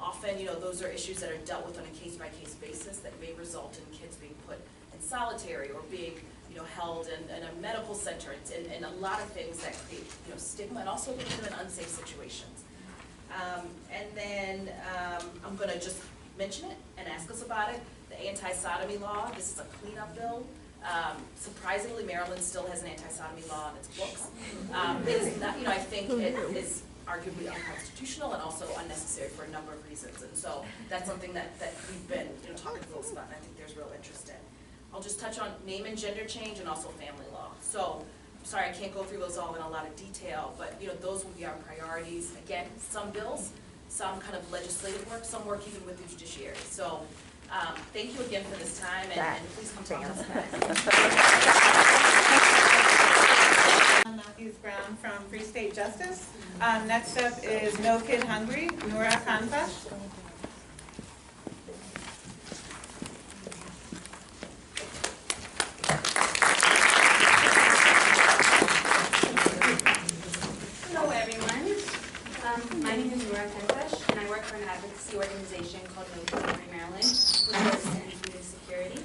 [SPEAKER 21] Often, you know, those are issues that are dealt with on a case-by-case basis that may result in kids being put in solitary or being, you know, held in a medical center, and a lot of things that create, you know, stigma and also put them in unsafe situations. And then I'm going to just mention it and ask us about it. The anti-sodomy law, this is a cleanup bill. Surprisingly, Maryland still has an anti-sodomy law on its books. It's not, you know, I think it is arguably unconstitutional and also unnecessary for a number of reasons. And so that's something that we've been, you know, talking to folks about, and I think there's real interest in. I'll just touch on name and gender change and also family law. So, I'm sorry I can't go through those all in a lot of detail, but, you know, those will be our priorities. Again, some bills, some kind of legislative work, some work even with the judiciary. So, thank you again for this time, and please come talk to us.
[SPEAKER 10] Matthews Brown from Free State Justice. Next up is No Kid Hungry, Noura Khanfash.
[SPEAKER 11] Hello, everyone. My name is Nora Kentesh, and I work for an advocacy organization called No Kid Hungry Maryland, which works to end food insecurity.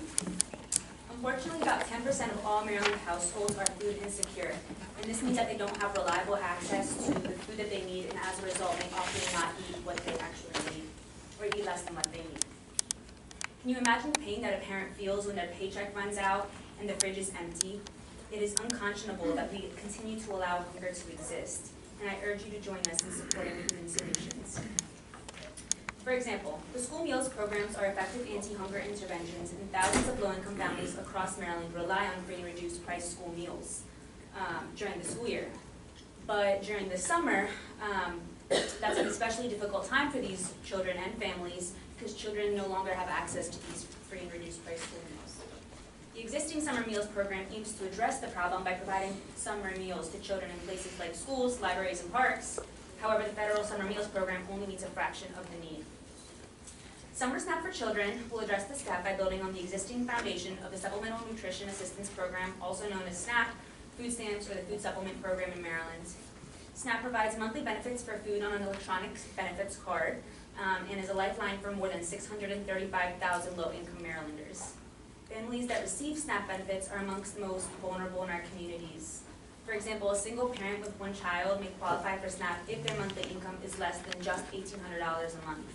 [SPEAKER 11] Unfortunately, about 10% of all Maryland households are food insecure, and this means that they don't have reliable access to the food that they need, and as a result, may often not eat what they actually need, or eat less than what they need. Can you imagine the pain that a parent feels when their paycheck runs out and the fridge is empty? It is unconscionable that we continue to allow hunger to exist, and I urge you to join us in supporting food solutions. For example, the school meals programs are effective anti-hunger interventions, and thousands of low-income families across Maryland rely on free and reduced price school meals during the school year. But during the summer, that's an especially difficult time for these children and families because children no longer have access to these free and reduced price school meals. The existing summer meals program aims to address the problem by providing summer meals to children in places like schools, libraries, and parks. However, the federal summer meals program only meets a fraction of the need. Summer SNAP for Children will address this gap by building on the existing foundation of the Supplemental Nutrition Assistance Program, also known as SNAP, food stamps, or the Food Supplement Program in Maryland. SNAP provides monthly benefits for food on an electronic benefits card and is a lifeline for more than 635,000 low-income Marylanders. Families that receive SNAP benefits are amongst the most vulnerable in our communities. For example, a single parent with one child may qualify for SNAP if their monthly income is less than just $1,800 a month.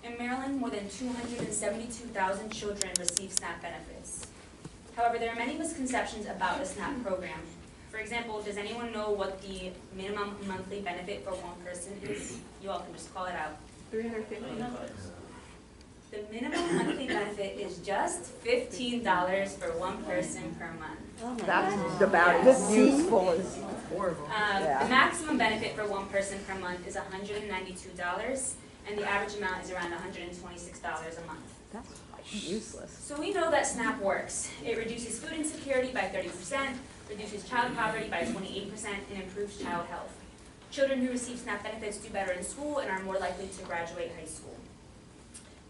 [SPEAKER 11] In Maryland, more than 272,000 children receive SNAP benefits. However, there are many misconceptions about the SNAP program. For example, does anyone know what the minimum monthly benefit for one person is? You all can just call it out.
[SPEAKER 13] $350.
[SPEAKER 11] The minimum monthly benefit is just $15 for one person per month.
[SPEAKER 6] That's about as useful as.
[SPEAKER 11] The maximum benefit for one person per month is $192, and the average amount is around $126 a month.
[SPEAKER 6] That's useless.
[SPEAKER 11] So we know that SNAP works. It reduces food insecurity by 30%, reduces child poverty by 28%, and improves child health. Children who receive SNAP benefits do better in school and are more likely to graduate high school.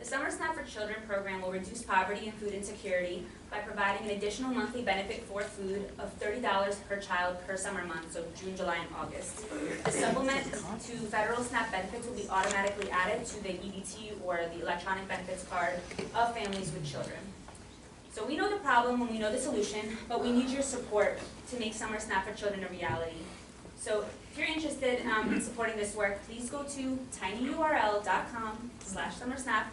[SPEAKER 11] The Summer SNAP for Children program will reduce poverty and food insecurity by providing an additional monthly benefit for food of $30 per child per summer month, so June, July, and August. The supplement to federal SNAP benefits will be automatically added to the EBT or the electronic benefits card of families with children. So we know the problem and we know the solution, but we need your support to make Summer SNAP for Children a reality. So if you're interested in supporting this work, please go to tinyurl.com/summersnap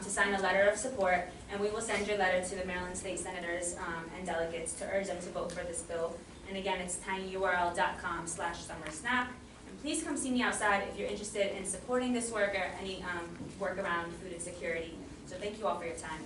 [SPEAKER 11] to sign a letter of support, and we will send your letter to the Maryland State Senators and delegates to urge them to vote for this bill. And again, it's tinyurl.com/summersnap. And please come see me outside if you're interested in supporting this work or any work around food insecurity. So thank you all for your time.